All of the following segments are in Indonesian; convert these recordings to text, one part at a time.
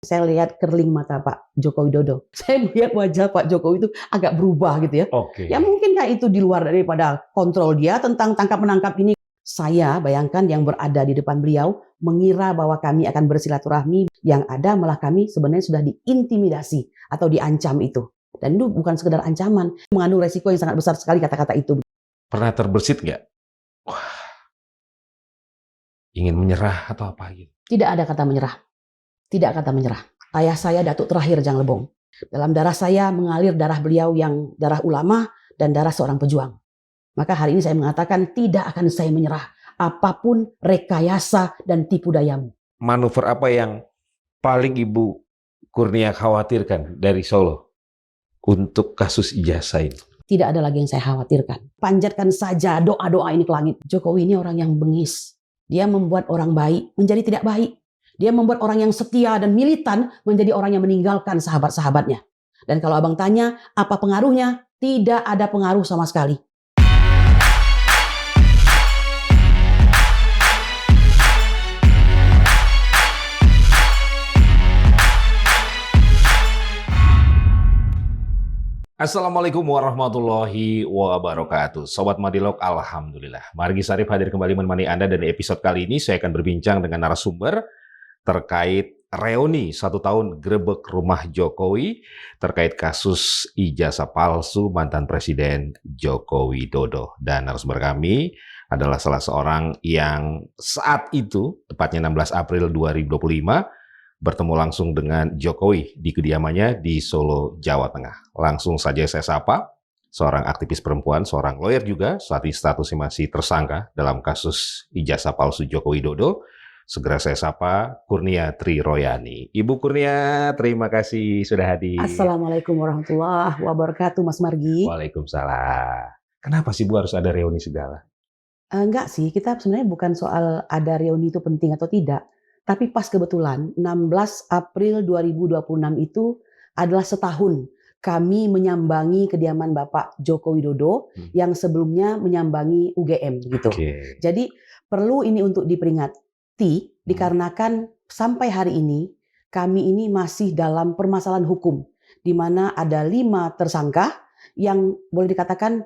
Saya lihat kerling mata Pak Joko Widodo. Saya melihat wajah Pak Jokowi itu agak berubah gitu ya. Oke. Ya mungkinkah itu di luar daripada kontrol dia tentang tangkap-menangkap ini. Saya bayangkan yang berada di depan beliau mengira bahwa kami akan bersilaturahmi, yang ada malah kami sebenarnya sudah diintimidasi atau diancam itu. Dan itu bukan sekedar ancaman, mengandung resiko yang sangat besar sekali kata-kata itu. Pernah terbersit nggak? Wah, ingin menyerah atau apa gitu? Tidak ada kata menyerah. Tidak kata menyerah. Ayah saya Datuk terakhir Jang Lebong. Dalam darah saya mengalir darah beliau yang darah ulama dan darah seorang pejuang. Maka hari ini saya mengatakan tidak akan saya menyerah. Apapun rekayasa dan tipu dayamu. Manuver apa yang paling Ibu Kurnia khawatirkan dari Solo untuk kasus ijazah ini? Tidak ada lagi yang saya khawatirkan. Panjatkan saja doa-doa ini ke langit. Jokowi ini orang yang bengis. Dia membuat orang baik menjadi tidak baik. Dia membuat orang yang setia dan militan menjadi orang yang meninggalkan sahabat-sahabatnya. Dan kalau abang tanya, apa pengaruhnya? Tidak ada pengaruh sama sekali. Assalamualaikum warahmatullahi wabarakatuh. Sobat Madilog, alhamdulillah. Margi Sarif hadir kembali menemani Anda, dan di episode kali ini saya akan berbincang dengan narasumber terkait reuni 1 tahun grebek rumah Jokowi terkait kasus ijazah palsu mantan Presiden Joko Widodo. Dan narasumber kami adalah salah seorang yang saat itu, tepatnya 16 April 2025, bertemu langsung dengan Jokowi di kediamannya di Solo, Jawa Tengah. Langsung saja saya sapa seorang aktivis perempuan, seorang lawyer juga, saat ini statusnya masih tersangka dalam kasus ijazah palsu Joko Widodo. Segera saya sapa Kurnia Tri Royani. Ibu Kurnia, terima kasih sudah hadir. Assalamualaikum warahmatullahi wabarakatuh, Mas Margi. Waalaikumsalam. Kenapa sih Bu harus ada reuni segala? Enggak sih, kita sebenarnya bukan soal ada reuni itu penting atau tidak. Tapi pas kebetulan 16 April 2026 itu adalah setahun kami menyambangi kediaman Bapak Joko Widodo yang sebelumnya menyambangi UGM gitu. Oke. Jadi perlu ini untuk diperingati dikarenakan sampai hari ini kami ini masih dalam permasalahan hukum di mana ada 5 tersangka yang boleh dikatakan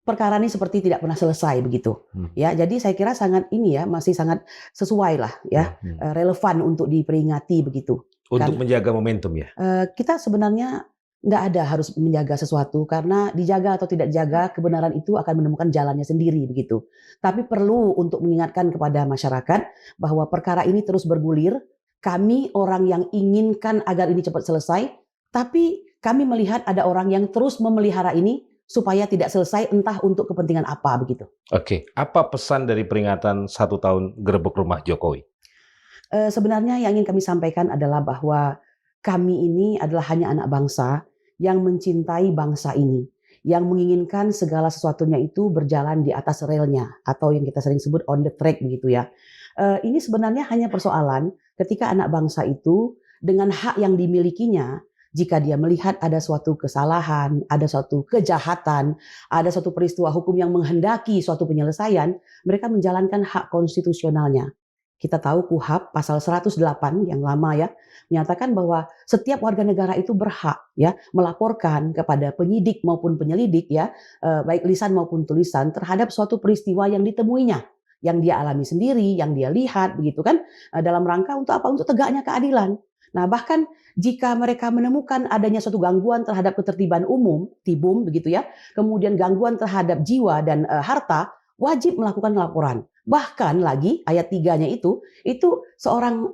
perkara ini seperti tidak pernah selesai begitu. Ya, jadi saya kira sangat ini ya, masih sangat sesuai lah ya, relevan untuk diperingati begitu. Untuk menjaga momentum ya? Kita sebenarnya nggak ada harus menjaga sesuatu, karena dijaga atau tidak jaga kebenaran itu akan menemukan jalannya sendiri begitu. Tapi perlu untuk mengingatkan kepada masyarakat bahwa perkara ini terus bergulir. Kami orang yang inginkan agar ini cepat selesai, tapi kami melihat ada orang yang terus memelihara ini supaya tidak selesai, entah untuk kepentingan apa begitu. Oke, apa pesan dari peringatan 1 tahun gerebek rumah Jokowi? Sebenarnya yang ingin kami sampaikan adalah bahwa kami ini adalah hanya anak bangsa yang mencintai bangsa ini, yang menginginkan segala sesuatunya itu berjalan di atas relnya, atau yang kita sering sebut on the track begitu ya. Ini sebenarnya hanya persoalan ketika anak bangsa itu dengan hak yang dimilikinya, jika dia melihat ada suatu kesalahan, ada suatu kejahatan, ada suatu peristiwa hukum yang menghendaki suatu penyelesaian, mereka menjalankan hak konstitusionalnya. Kita tahu KUHP pasal 108 yang lama ya, menyatakan bahwa setiap warga negara itu berhak ya melaporkan kepada penyidik maupun penyelidik ya, baik lisan maupun tulisan, terhadap suatu peristiwa yang ditemuinya, yang dia alami sendiri, yang dia lihat begitu kan, dalam rangka untuk apa? Untuk tegaknya keadilan. Nah, bahkan jika mereka menemukan adanya suatu gangguan terhadap ketertiban umum, TIBUM begitu ya, kemudian gangguan terhadap jiwa dan harta, wajib melakukan laporan. Bahkan lagi ayat 3-nya itu seorang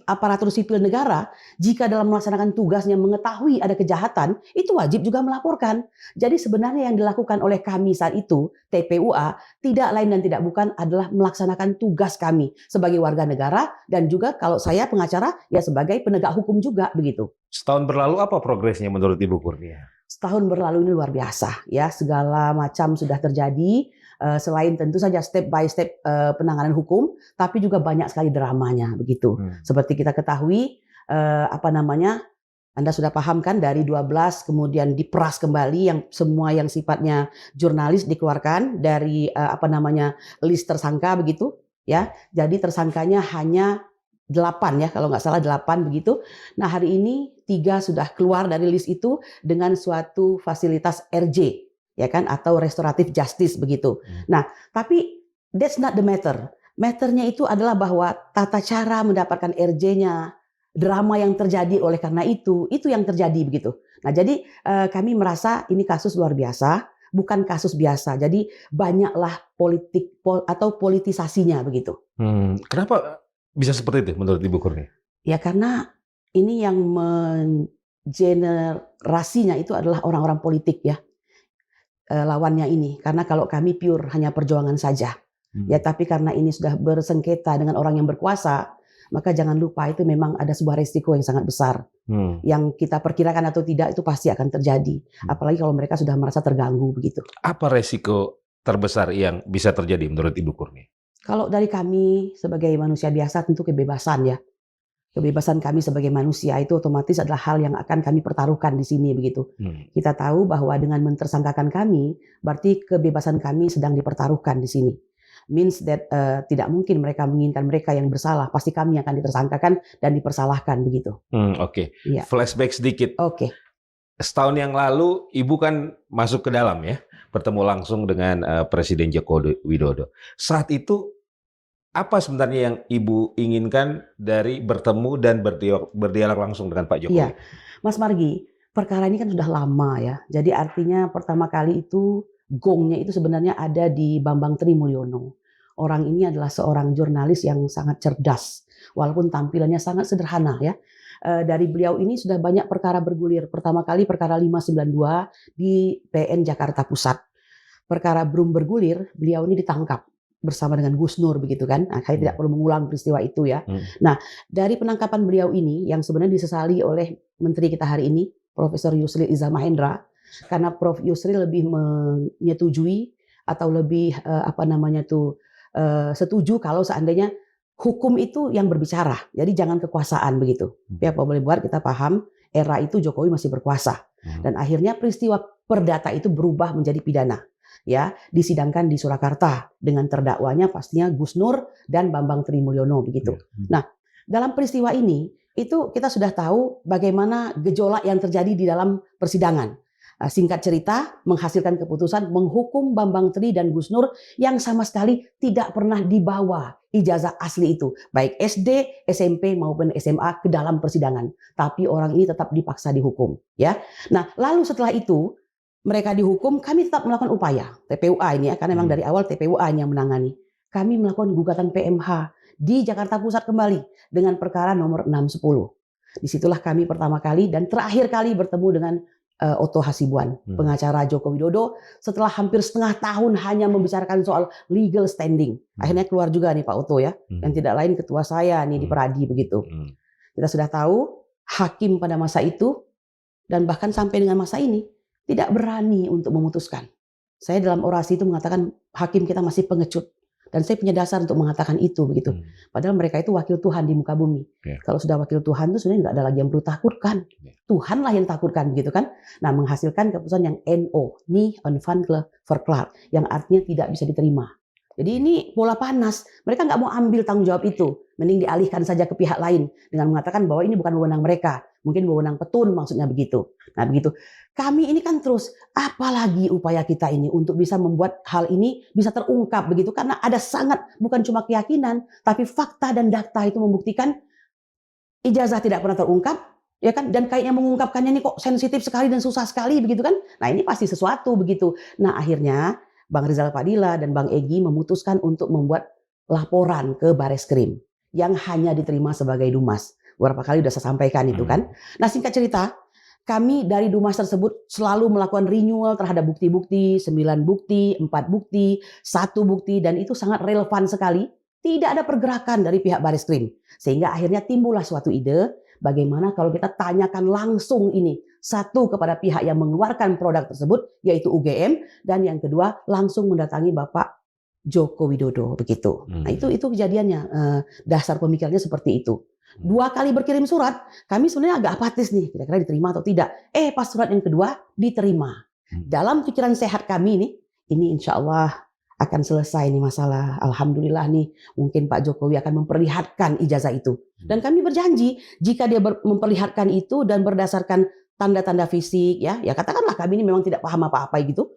aparatur sipil negara jika dalam melaksanakan tugasnya mengetahui ada kejahatan, itu wajib juga melaporkan. Jadi sebenarnya yang dilakukan oleh kami saat itu, TPUA, tidak lain dan tidak bukan adalah melaksanakan tugas kami sebagai warga negara, dan juga kalau saya pengacara ya sebagai penegak hukum juga begitu. Setahun berlalu apa progresnya menurut Ibu Kurnia? Setahun berlalu ini luar biasa ya, segala macam sudah terjadi. Selain tentu saja step by step penanganan hukum, tapi juga banyak sekali dramanya begitu. Seperti kita ketahui, Anda sudah paham kan, dari 12 kemudian diperas kembali yang semua yang sifatnya jurnalis dikeluarkan dari list tersangka begitu ya. Jadi tersangkanya hanya 8 ya, kalau nggak salah 8 begitu. Nah hari ini 3 sudah keluar dari list itu dengan suatu fasilitas RJ, ya kan, atau restoratif justice begitu. Nah tapi that's not the matter. Matternya itu adalah bahwa tata cara mendapatkan RJ-nya, drama yang terjadi oleh karena itu yang terjadi begitu. Nah jadi kami merasa ini kasus luar biasa, bukan kasus biasa. Jadi banyaklah atau politisasinya begitu. Kenapa bisa seperti itu menurut Ibu Kurnia? Ya karena ini yang generasinya itu adalah orang-orang politik ya, lawannya ini. Karena kalau kami pure hanya perjuangan saja. Ya tapi karena ini sudah bersengketa dengan orang yang berkuasa, maka jangan lupa itu memang ada sebuah resiko yang sangat besar. Yang kita perkirakan atau tidak itu pasti akan terjadi. Apalagi kalau mereka sudah merasa terganggu begitu. Apa resiko terbesar yang bisa terjadi menurut Ibu Kurnia? Kalau dari kami sebagai manusia biasa tentu kebebasan ya. Kebebasan kami sebagai manusia itu otomatis adalah hal yang akan kami pertaruhkan di sini begitu. Kita tahu bahwa dengan mentersangkakan kami, berarti kebebasan kami sedang dipertaruhkan di sini. Means that tidak mungkin mereka menginginkan mereka yang bersalah, pasti kami yang akan ditersangkakan dan dipersalahkan begitu. Oke. Ya. Flashback sedikit. Oke. Setahun yang lalu Ibu kan masuk ke dalam ya, bertemu langsung dengan Presiden Joko Widodo. Saat itu apa sebenarnya yang Ibu inginkan dari bertemu dan berdialog langsung dengan Pak Jokowi? Iya, Mas Margi, perkara ini kan sudah lama ya. Jadi artinya pertama kali itu gongnya itu sebenarnya ada di Bambang Trimulyono. Orang ini adalah seorang jurnalis yang sangat cerdas, walaupun tampilannya sangat sederhana ya. Dari beliau ini sudah banyak perkara bergulir. Pertama kali perkara 592 di PN Jakarta Pusat. Perkara belum bergulir, beliau ini ditangkap bersama dengan Gus Nur begitu kan. Nah, saya tidak perlu mengulang peristiwa itu ya. Nah, dari penangkapan beliau ini yang sebenarnya disesali oleh menteri kita hari ini, Profesor Yusril Iza Mahendra, karena Prof Yusril lebih menyetujui atau lebih setuju kalau seandainya hukum itu yang berbicara. Jadi jangan kekuasaan begitu. Ya, Pak boleh buat kita paham era itu Jokowi masih berkuasa. Dan akhirnya peristiwa perdata itu berubah menjadi pidana. Ya, disidangkan di Surakarta dengan terdakwanya pastinya Gus Nur dan Bambang Trimulyono begitu. Nah, dalam peristiwa ini itu kita sudah tahu bagaimana gejolak yang terjadi di dalam persidangan. Singkat cerita, menghasilkan keputusan menghukum Bambang Tri dan Gus Nur yang sama sekali tidak pernah dibawa ijazah asli itu, baik SD, SMP maupun SMA ke dalam persidangan. Tapi orang ini tetap dipaksa dihukum, ya. Nah, lalu setelah itu mereka dihukum, kami tetap melakukan upaya TPUA ini ya, karena memang dari awal TPUA yang menangani. Kami melakukan gugatan PMH di Jakarta Pusat kembali dengan perkara nomor 610. Disitulah kami pertama kali dan terakhir kali bertemu dengan Otto Hasibuan, pengacara Joko Widodo, setelah hampir setengah tahun hanya membicarakan soal legal standing. Akhirnya keluar juga nih Pak Otto ya, yang tidak lain ketua saya nih di Peradi begitu. Kita sudah tahu hakim pada masa itu dan bahkan sampai dengan masa ini tidak berani untuk memutuskan. Saya dalam orasi itu mengatakan hakim kita masih pengecut. Dan saya punya dasar untuk mengatakan itu begitu. Padahal mereka itu wakil Tuhan di muka bumi. Kalau sudah wakil Tuhan itu sebenarnya nggak ada lagi yang perlu takutkan. Tuhanlah yang takutkan begitu kan. Nah, menghasilkan keputusan yang NO, Niet Onafhankelijk Verklaard, yang artinya tidak bisa diterima. Jadi ini bola panas. Mereka nggak mau ambil tanggung jawab itu. Mending dialihkan saja ke pihak lain dengan mengatakan bahwa ini bukan wewenang mereka. Mungkin wewenang petun maksudnya begitu. Nah begitu. Kami ini kan terus, apalagi upaya kita ini untuk bisa membuat hal ini bisa terungkap begitu. Karena ada sangat, bukan cuma keyakinan, tapi fakta dan data itu membuktikan ijazah tidak pernah terungkap. Ya kan, dan kayaknya mengungkapkannya ini kok sensitif sekali dan susah sekali begitu kan. Nah ini pasti sesuatu begitu. Nah akhirnya Bang Rizal Padilla dan Bang Egy memutuskan untuk membuat laporan ke Bareskrim yang hanya diterima sebagai Dumas. Beberapa kali sudah saya sampaikan itu kan. Nah singkat cerita, kami dari Dumas tersebut selalu melakukan renewal terhadap bukti-bukti, 9 bukti, 4 bukti, 1 bukti, dan itu sangat relevan sekali. Tidak ada pergerakan dari pihak Bareskrim. Sehingga akhirnya timbullah suatu ide, bagaimana kalau kita tanyakan langsung ini. Satu kepada pihak yang mengeluarkan produk tersebut, yaitu UGM, dan yang kedua langsung mendatangi Bapak Joko Widodo begitu. Nah itu kejadiannya, dasar pemikirannya seperti itu. 2 kali berkirim surat, kami sebenarnya agak apatis nih, kira-kira diterima atau tidak. Pas surat yang kedua diterima. Dalam pikiran sehat kami ini insya Allah akan selesai nih masalah. Alhamdulillah nih, mungkin Pak Jokowi akan memperlihatkan ijazah itu. Dan kami berjanji jika dia memperlihatkan itu dan berdasarkan tanda-tanda fisik, ya katakanlah kami ini memang tidak paham apa-apa gitu,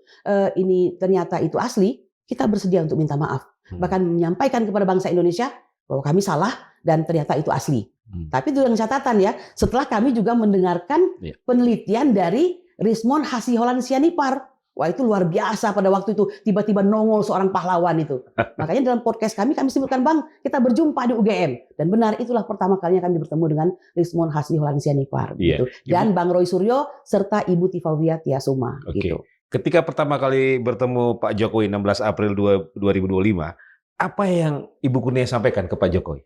ini ternyata itu asli, kita bersedia untuk minta maaf. Bahkan menyampaikan kepada bangsa Indonesia bahwa kami salah dan ternyata itu asli. Tapi itu dengan catatan ya, setelah kami juga mendengarkan penelitian dari Rismon Hasiholaun Sianipar. Wah, itu luar biasa pada waktu itu, tiba-tiba nongol seorang pahlawan itu. Makanya dalam podcast kami sebutkan, Bang, kita berjumpa di UGM. Dan benar, itulah pertama kalinya kami bertemu dengan Rismon Hasiholaun Sianipar. Gitu. Dan Bang Roy Suryo serta Ibu Tifaulia Tiasuma. Gitu. Ketika pertama kali bertemu Pak Jokowi 16 April 2025, apa yang Ibu Kurnia sampaikan ke Pak Jokowi?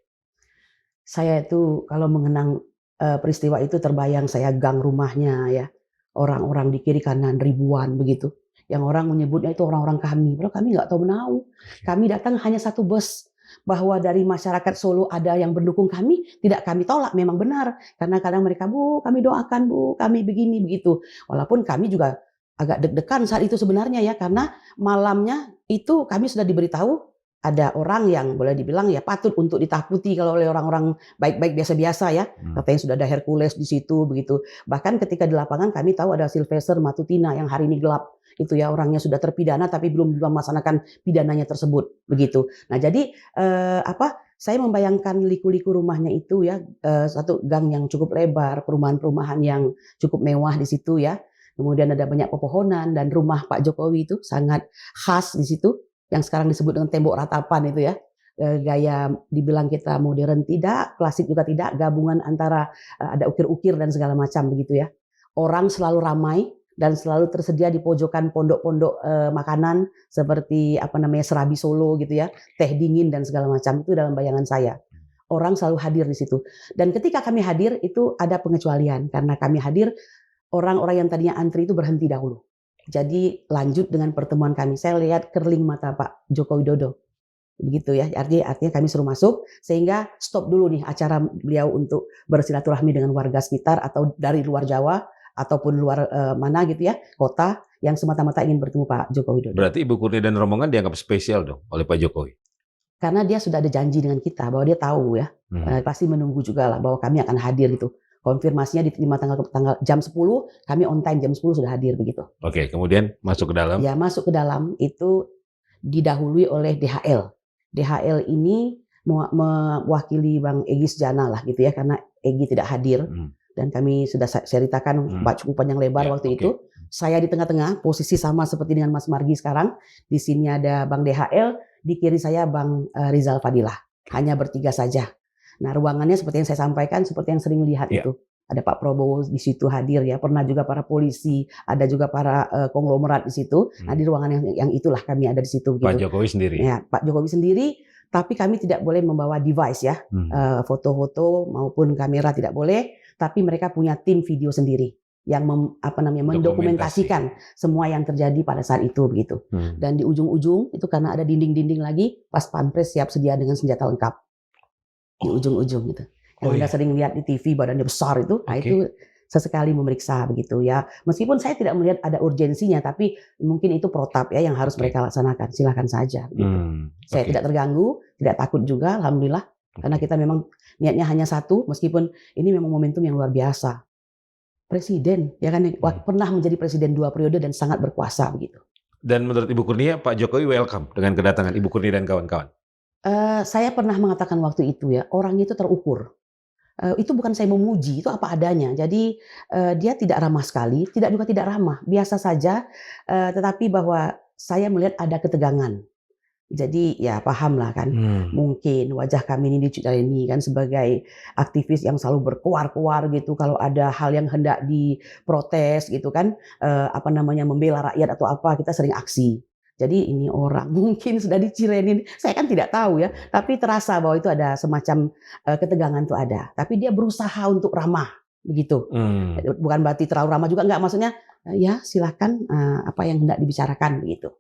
Saya itu kalau mengenang peristiwa itu terbayang saya gang rumahnya ya. Orang-orang di kiri kanan ribuan begitu. Yang orang menyebutnya itu orang-orang kami. Padahal kami nggak tahu menau. Kami datang hanya satu bus. Bahwa dari masyarakat Solo ada yang mendukung kami, tidak kami tolak, memang benar. Karena kadang mereka, Bu, kami doakan, Bu, kami begini, begitu. Walaupun kami juga agak deg-degan saat itu sebenarnya ya. Karena malamnya itu kami sudah diberitahu ada orang yang boleh dibilang ya patut untuk ditakuti kalau oleh orang-orang baik-baik biasa-biasa ya. Katanya sudah ada Hercules di situ begitu. Bahkan ketika di lapangan kami tahu ada Sylvester Matutina yang hari ini gelap. Itu ya, orangnya sudah terpidana tapi belum juga melaksanakan pidananya tersebut begitu. Nah, jadi saya membayangkan liku-liku rumahnya itu ya, satu gang yang cukup lebar, perumahan-perumahan yang cukup mewah di situ ya. Kemudian ada banyak pepohonan dan rumah Pak Jokowi itu sangat khas di situ. Yang sekarang disebut dengan tembok ratapan itu ya, gaya dibilang kita modern tidak, klasik juga tidak, gabungan antara ada ukir-ukir dan segala macam begitu ya. Orang selalu ramai dan selalu tersedia di pojokan pondok-pondok makanan seperti serabi Solo gitu ya, teh dingin dan segala macam, itu dalam bayangan saya. Orang selalu hadir di situ. Dan ketika kami hadir itu ada pengecualian, karena kami hadir orang-orang yang tadinya antri itu berhenti dahulu. Jadi lanjut dengan pertemuan kami. Saya lihat kerling mata Pak Joko Widodo. Begitu ya. Artinya kami suruh masuk sehingga stop dulu nih acara beliau untuk bersilaturahmi dengan warga sekitar atau dari luar Jawa ataupun luar mana gitu ya, kota yang semata-mata ingin bertemu Pak Joko Widodo. Berarti Ibu Kurnia dan rombongan dianggap spesial dong oleh Pak Jokowi. Karena dia sudah ada janji dengan kita bahwa dia tahu ya. Pasti menunggu juga lah bahwa kami akan hadir gitu. Konfirmasinya diterima tanggal jam 10, kami on time jam 10 sudah hadir begitu. Oke, kemudian masuk ke dalam? Ya, masuk ke dalam itu didahului oleh DHL. DHL ini mewakili Bang Egy Sujana lah gitu ya, karena Egy tidak hadir. Dan kami sudah ceritakan cukup panjang lebar waktu itu. Saya di tengah-tengah, posisi sama seperti dengan Mas Margi sekarang. Di sini ada Bang DHL, di kiri saya Bang Rizal Fadilah. Hanya bertiga saja. Nah, ruangannya seperti yang saya sampaikan, seperti yang sering lihat itu. Ada Pak Prabowo di situ hadir ya, pernah juga para polisi, ada juga para konglomerat di situ. Nah, di ruangan yang itulah kami ada di situ. Pak Jokowi sendiri? Ya, Pak Jokowi sendiri, tapi kami tidak boleh membawa device ya, foto-foto maupun kamera tidak boleh, tapi mereka punya tim video sendiri yang mendokumentasikan semua yang terjadi pada saat itu begitu. Dan di ujung-ujung itu karena ada dinding-dinding lagi, pas pampres siap sedia dengan senjata lengkap. Di ujung-ujung gitu. Yang Anda sering lihat di TV badannya besar itu, nah itu sesekali memeriksa begitu ya. Meskipun saya tidak melihat ada urgensinya, tapi mungkin itu protap ya yang harus mereka laksanakan. Silakan saja. Gitu. Saya tidak terganggu, tidak takut juga, alhamdulillah. Karena kita memang niatnya hanya satu, meskipun ini memang momentum yang luar biasa. Presiden, ya kan, pernah menjadi presiden 2 periode dan sangat berkuasa begitu. Dan menurut Ibu Kurnia, Pak Jokowi welcome dengan kedatangan Ibu Kurnia dan kawan-kawan. Saya pernah mengatakan waktu itu ya, orang itu terukur. Itu bukan saya memuji, itu apa adanya. Jadi dia tidak ramah sekali, juga tidak ramah, biasa saja. Tetapi bahwa saya melihat ada ketegangan. Jadi ya paham lah kan, mungkin wajah kami ini diceritain kan sebagai aktivis yang selalu berkuar-kuar gitu. Kalau ada hal yang hendak diprotes gitu kan, membela rakyat atau apa, kita sering aksi. Jadi ini orang mungkin sudah dicirenin, saya kan tidak tahu ya, tapi terasa bahwa itu ada semacam ketegangan itu ada. Tapi dia berusaha untuk ramah, begitu. Bukan berarti terlalu ramah juga, enggak, maksudnya ya silakan apa yang hendak dibicarakan, begitu.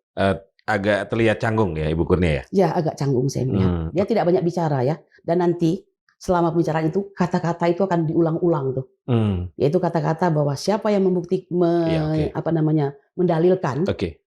Agak terlihat canggung ya Ibu Kurnia ya? Ya agak canggung saya melihat. Dia tidak banyak bicara ya, dan nanti selama pembicaraan itu kata-kata itu akan diulang-ulang tuh. Yaitu kata-kata bahwa siapa yang mendalilkan.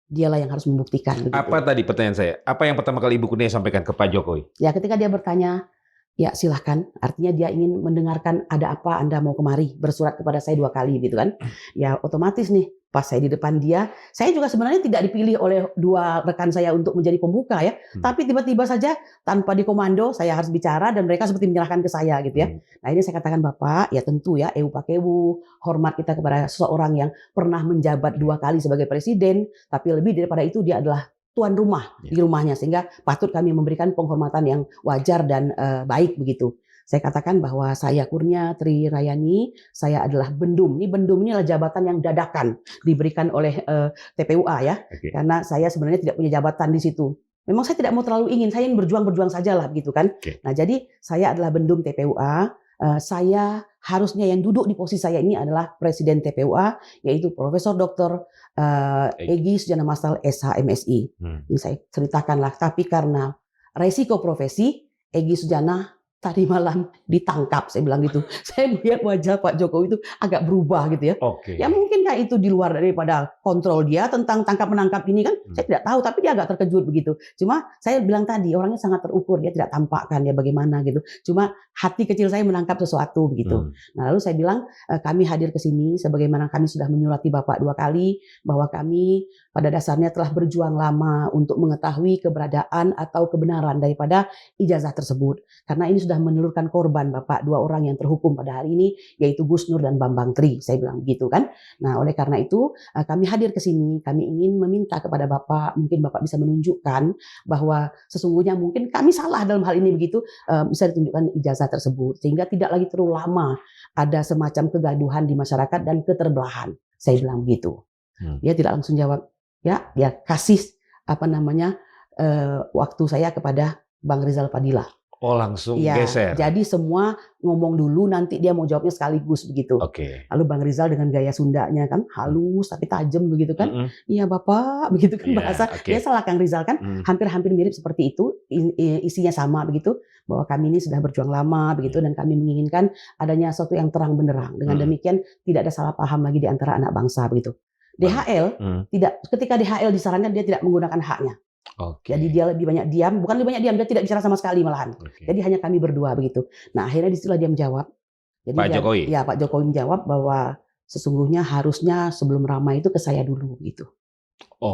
dialah yang harus membuktikan. Begitu. Apa tadi pertanyaan saya? Apa yang pertama kali Ibu Kurnia sampaikan ke Pak Jokowi? Ya, ketika dia bertanya, ya silahkan. Artinya dia ingin mendengarkan ada apa Anda mau kemari, bersurat kepada saya 2 kali gitu kan. Ya otomatis nih, pas saya di depan dia, saya juga sebenarnya tidak dipilih oleh 2 rekan saya untuk menjadi pembuka ya. Tapi tiba-tiba saja tanpa dikomando saya harus bicara dan mereka seperti menyerahkan ke saya gitu ya. Nah ini saya katakan Bapak, ya tentu ya ewu hormat kita kepada seseorang yang pernah menjabat 2 kali sebagai presiden, tapi lebih daripada itu dia adalah tuan rumah di rumahnya, sehingga patut kami memberikan penghormatan yang wajar dan baik begitu. Saya katakan bahwa saya Kurnia Tri Rayani, saya adalah bendum. Ini bendum ini adalah jabatan yang dadakan diberikan oleh TPUA ya, karena saya sebenarnya tidak punya jabatan di situ. Memang saya tidak mau terlalu ingin, saya ingin berjuang sajalah begitu kan. Nah jadi saya adalah bendum TPUA. Saya harusnya yang duduk di posisi saya ini adalah Presiden TPUA, yaitu Profesor Dr. Egy Sujana Masal SH.MSI. Ini saya ceritakanlah, tapi karena resiko profesi, Egy Sujana tadi malam ditangkap, saya bilang gitu. Saya melihat wajah Pak Jokowi itu agak berubah gitu ya. Ya mungkinkah itu di luar daripada kontrol dia tentang tangkap-menangkap ini kan? Saya tidak tahu, tapi dia agak terkejut begitu. Cuma saya bilang tadi, orangnya sangat terukur, dia tidak tampakkan ya bagaimana gitu. Cuma hati kecil saya menangkap sesuatu begitu. Nah lalu saya bilang, kami hadir ke sini sebagaimana kami sudah menyurati Bapak 2 kali, bahwa kami pada dasarnya telah berjuang lama untuk mengetahui keberadaan atau kebenaran daripada ijazah tersebut. Karena ini sudah menelurkan korban Bapak 2 orang yang terhukum pada hari ini, yaitu Gus Nur dan Bambang Tri. Saya bilang begitu kan. Nah oleh karena itu kami hadir ke sini, kami ingin meminta kepada Bapak, mungkin Bapak bisa menunjukkan bahwa sesungguhnya mungkin kami salah dalam hal ini begitu, bisa ditunjukkan ijazah tersebut sehingga tidak lagi terlalu lama ada semacam kegaduhan di masyarakat dan keterbelahan. Saya bilang begitu. Dia tidak langsung jawab. Ya, dia kasih waktu saya kepada Bang Rizal Padilla. Oh langsung ya, geser. Jadi semua ngomong dulu, nanti dia mau jawabnya sekaligus begitu. Lalu Bang Rizal dengan gaya Sundanya kan halus tapi tajam begitu kan. Iya Bapak begitu kan bahasa. Dia salah Kang Rizal kan. Hampir-hampir mirip seperti itu. Isinya sama begitu. Bahwa kami ini sudah berjuang lama begitu dan kami menginginkan adanya sesuatu yang terang benderang. Dengan demikian tidak ada salah paham lagi di antara anak bangsa begitu. DHL ketika DHL disarankan dia tidak menggunakan haknya. Jadi dia lebih banyak diam, bukan lebih banyak diam, dia tidak bicara sama sekali malahan. Jadi hanya kami berdua begitu. Nah akhirnya disitulah dia menjawab. Jadi Pak Jokowi? Ya Pak Jokowi menjawab bahwa sesungguhnya harusnya sebelum ramai itu ke saya dulu gitu.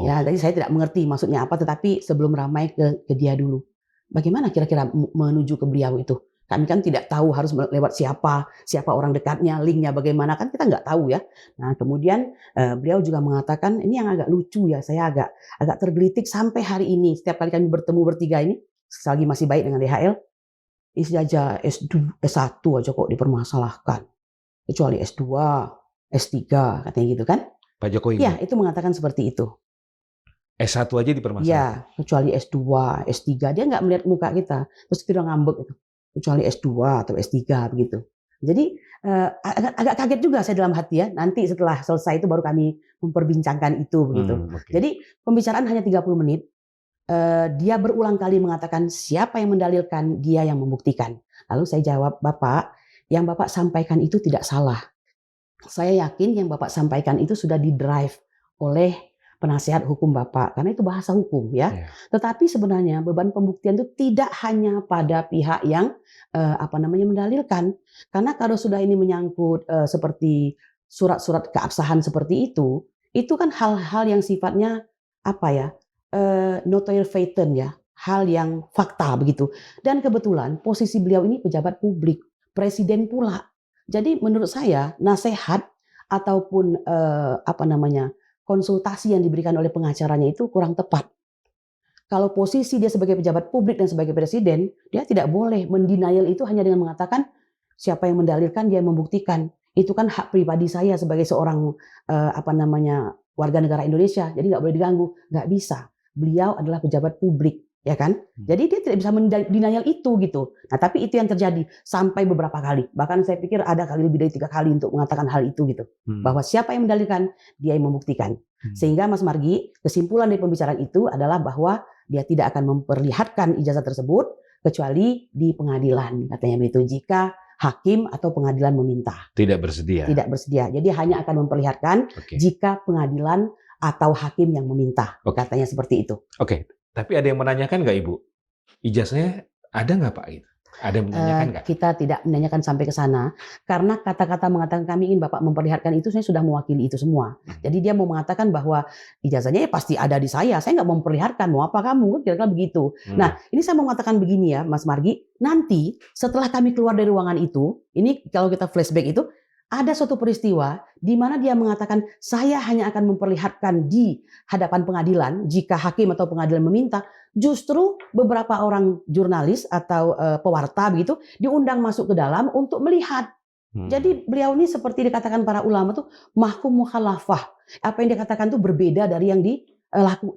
Ya tadi saya tidak mengerti maksudnya apa, tetapi sebelum ramai ke dia dulu. Bagaimana kira-kira menuju ke beliau itu? Kami kan tidak tahu harus lewat siapa orang dekatnya, linknya bagaimana, kan kita nggak tahu ya. Nah kemudian beliau juga mengatakan, ini yang agak lucu ya, saya agak tergelitik sampai hari ini. Setiap kali kami bertemu bertiga ini, selagi masih baik dengan DHL, isi aja S1 aja kok dipermasalahkan. Kecuali S2, S3 katanya gitu kan. Pak Jokowi? Ya itu mengatakan seperti itu. S1 aja dipermasalahkan? Ya, kecuali S2, S3. Dia nggak melihat muka kita. Terus kita ngambek itu. Kecuali S2 atau S3 begitu. Jadi agak kaget juga saya dalam hati ya. Nanti setelah selesai itu baru kami memperbincangkan itu begitu. Jadi pembicaraan hanya 30 menit. Dia berulang kali mengatakan siapa yang mendalilkan, dia yang membuktikan. Lalu saya jawab, Bapak, yang Bapak sampaikan itu tidak salah. Saya yakin yang Bapak sampaikan itu sudah di-drive oleh penasihat hukum Bapak, karena itu bahasa hukum ya. Tetapi sebenarnya beban pembuktian itu tidak hanya pada pihak yang mendalilkan, karena kalau sudah ini menyangkut seperti surat-surat keabsahan seperti itu kan hal-hal yang sifatnya notoire faiten ya, hal yang fakta begitu. Dan kebetulan posisi beliau ini pejabat publik, presiden pula. Jadi menurut saya nasihat ataupun konsultasi yang diberikan oleh pengacaranya itu kurang tepat. Kalau posisi dia sebagai pejabat publik dan sebagai presiden, dia tidak boleh mendenial itu hanya dengan mengatakan siapa yang mendalilkan, dia yang membuktikan. Itu kan hak pribadi saya sebagai seorang warga negara Indonesia, jadi nggak boleh diganggu. Nggak bisa. Beliau adalah pejabat publik, ya kan? Jadi dia tidak bisa mendenial itu gitu. Nah tapi itu yang terjadi sampai beberapa kali. Bahkan saya pikir ada kali lebih dari 3 kali untuk mengatakan hal itu gitu. Bahwa siapa yang mendalilkan, dia yang membuktikan. Sehingga Mas Margi, kesimpulan dari pembicaraan itu adalah bahwa dia tidak akan memperlihatkan ijazah tersebut kecuali di pengadilan, katanya begitu. Jika hakim atau pengadilan meminta. Tidak bersedia. Tidak bersedia. Jadi hanya akan memperlihatkan jika pengadilan atau hakim yang meminta. Oke. Katanya seperti itu. Oke, tapi ada yang menanyakan nggak Ibu? Ijazahnya ada nggak Pak? Gitu. Ada yang menanyakan nggak? Kita tidak menanyakan sampai ke sana karena kata-kata mengatakan kami ingin Bapak memperlihatkan itu, saya sudah mewakili itu semua. Jadi dia mau mengatakan bahwa ijazahnya ya pasti ada di saya nggak mau memperlihatkan, mau apa kamu, kira-kira begitu. Nah, ini saya mau mengatakan begini ya Mas Margi, nanti setelah kami keluar dari ruangan itu, ini kalau kita flashback itu, ada suatu peristiwa di mana dia mengatakan saya hanya akan memperlihatkan di hadapan pengadilan jika hakim atau pengadilan meminta. Justru beberapa orang jurnalis atau pewarta begitu diundang masuk ke dalam untuk melihat. Jadi beliau ini seperti dikatakan para ulama tuh mahkum mukhalafah. Apa yang dikatakan itu berbeda dari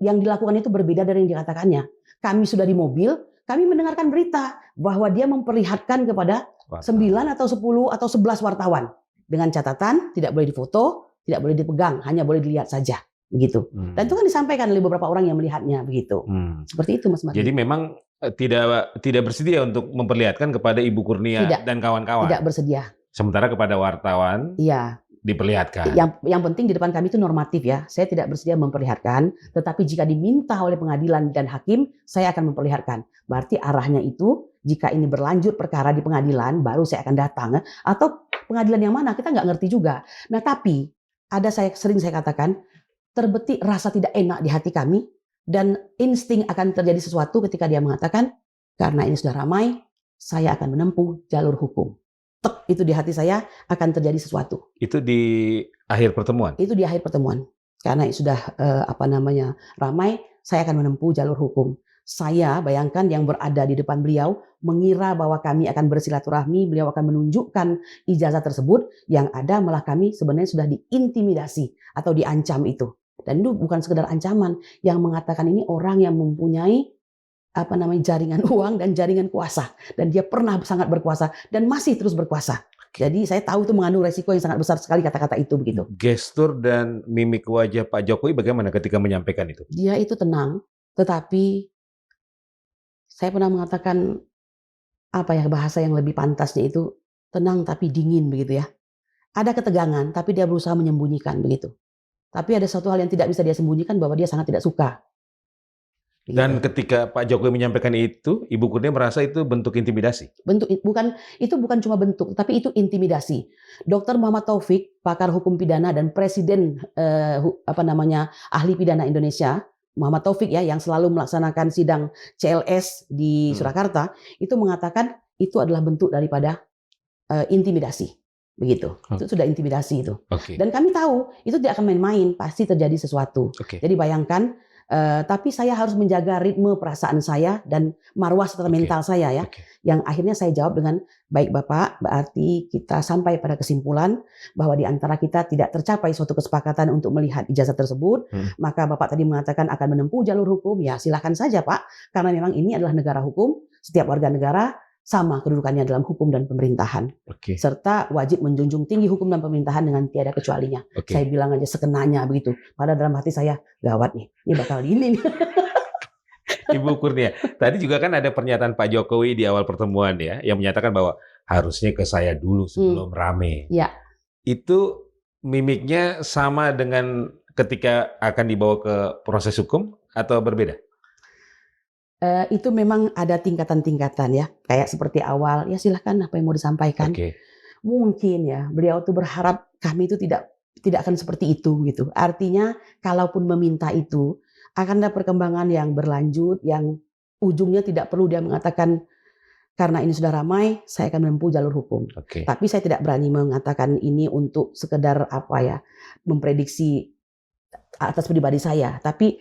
yang dilakukan itu berbeda dari yang dikatakannya. Kami sudah di mobil, kami mendengarkan berita bahwa dia memperlihatkan kepada 9 atau 10 atau 11 wartawan dengan catatan tidak boleh difoto, tidak boleh dipegang, hanya boleh dilihat saja. Begitu. Dan itu kan disampaikan oleh beberapa orang yang melihatnya begitu. Seperti itu Mas Margi. Jadi memang tidak bersedia untuk memperlihatkan kepada Ibu Kurnia dan kawan-kawan. Tidak bersedia. Sementara kepada wartawan diperlihatkan. Yang penting di depan kami itu normatif ya. Saya tidak bersedia memperlihatkan, tetapi jika diminta oleh pengadilan dan hakim, saya akan memperlihatkan. Berarti arahnya itu jika ini berlanjut perkara di pengadilan, baru saya akan datang. Atau pengadilan yang mana kita nggak ngerti juga. Nah tapi sering saya katakan, terbetik rasa tidak enak di hati kami dan insting akan terjadi sesuatu ketika dia mengatakan karena ini sudah ramai, saya akan menempuh jalur hukum. Tek, itu di hati saya akan terjadi sesuatu. Itu di akhir pertemuan? Itu di akhir pertemuan. Karena sudah ramai, saya akan menempuh jalur hukum. Saya bayangkan yang berada di depan beliau mengira bahwa kami akan bersilaturahmi, beliau akan menunjukkan ijazah tersebut, yang ada malah kami sebenarnya sudah diintimidasi atau diancam itu. Dan itu bukan sekedar ancaman, yang mengatakan ini orang yang mempunyai jaringan uang dan jaringan kuasa, dan dia pernah sangat berkuasa dan masih terus berkuasa. Jadi saya tahu itu mengandung resiko yang sangat besar sekali kata-kata itu begitu. Gestur dan mimik wajah Pak Jokowi bagaimana ketika menyampaikan itu? Dia itu tenang, tetapi saya pernah mengatakan bahasa yang lebih pantasnya itu tenang tapi dingin begitu ya. Ada ketegangan tapi dia berusaha menyembunyikan begitu. Tapi ada satu hal yang tidak bisa dia sembunyikan, bahwa dia sangat tidak suka. Dan ketika Pak Jokowi menyampaikan itu, Ibu Kurnia merasa itu bentuk intimidasi? Itu bukan cuma bentuk, tapi itu intimidasi. Dr. Muhammad Taufik, pakar hukum pidana dan presiden ahli pidana Indonesia, Muhammad Taufik ya, yang selalu melaksanakan sidang CLS di Surakarta, itu mengatakan itu adalah bentuk daripada intimidasi. Begitu. Itu sudah intimidasi itu. Dan kami tahu itu tidak akan main-main, pasti terjadi sesuatu. Jadi bayangkan, tapi saya harus menjaga ritme perasaan saya dan marwah serta mental saya ya. Yang akhirnya saya jawab dengan baik Bapak, berarti kita sampai pada kesimpulan bahwa di antara kita tidak tercapai suatu kesepakatan untuk melihat ijazah tersebut. Maka Bapak tadi mengatakan akan menempuh jalur hukum, ya silakan saja Pak, karena memang ini adalah negara hukum, setiap warga negara sama kedudukannya dalam hukum dan pemerintahan. Serta wajib menjunjung tinggi hukum dan pemerintahan dengan tiada kecualinya. Saya bilang aja sekenanya begitu. Padahal dalam hati saya, gawat nih, ini bakal ini. Ibu Kurnia, tadi juga kan ada pernyataan Pak Jokowi di awal pertemuan ya, yang menyatakan bahwa harusnya ke saya dulu sebelum rame. Ya. Itu mimiknya sama dengan ketika akan dibawa ke proses hukum atau berbeda? Itu memang ada tingkatan-tingkatan ya, kayak seperti awal ya silahkan apa yang mau disampaikan. Mungkin ya beliau tuh berharap kami itu tidak akan seperti itu gitu. Artinya kalaupun meminta itu akan ada perkembangan yang berlanjut, yang ujungnya tidak perlu dia mengatakan karena ini sudah ramai saya akan menempuh jalur hukum. Tapi saya tidak berani mengatakan ini untuk sekedar memprediksi atas pribadi saya, tapi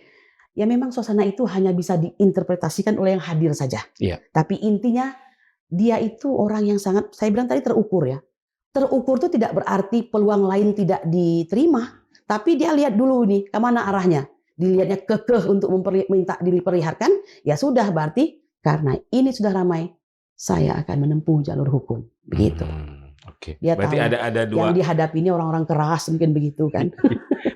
ya memang suasana itu hanya bisa diinterpretasikan oleh yang hadir saja. Tapi intinya dia itu orang yang sangat, saya bilang tadi terukur ya. Terukur itu tidak berarti peluang lain tidak diterima. Tapi dia lihat dulu nih kemana arahnya. Dilihatnya kekeh untuk minta diperlihatkan, ya sudah berarti karena ini sudah ramai, saya akan menempuh jalur hukum. Begitu. Dia berarti tahu ada dua. Yang dihadapi ini orang-orang keras mungkin begitu kan.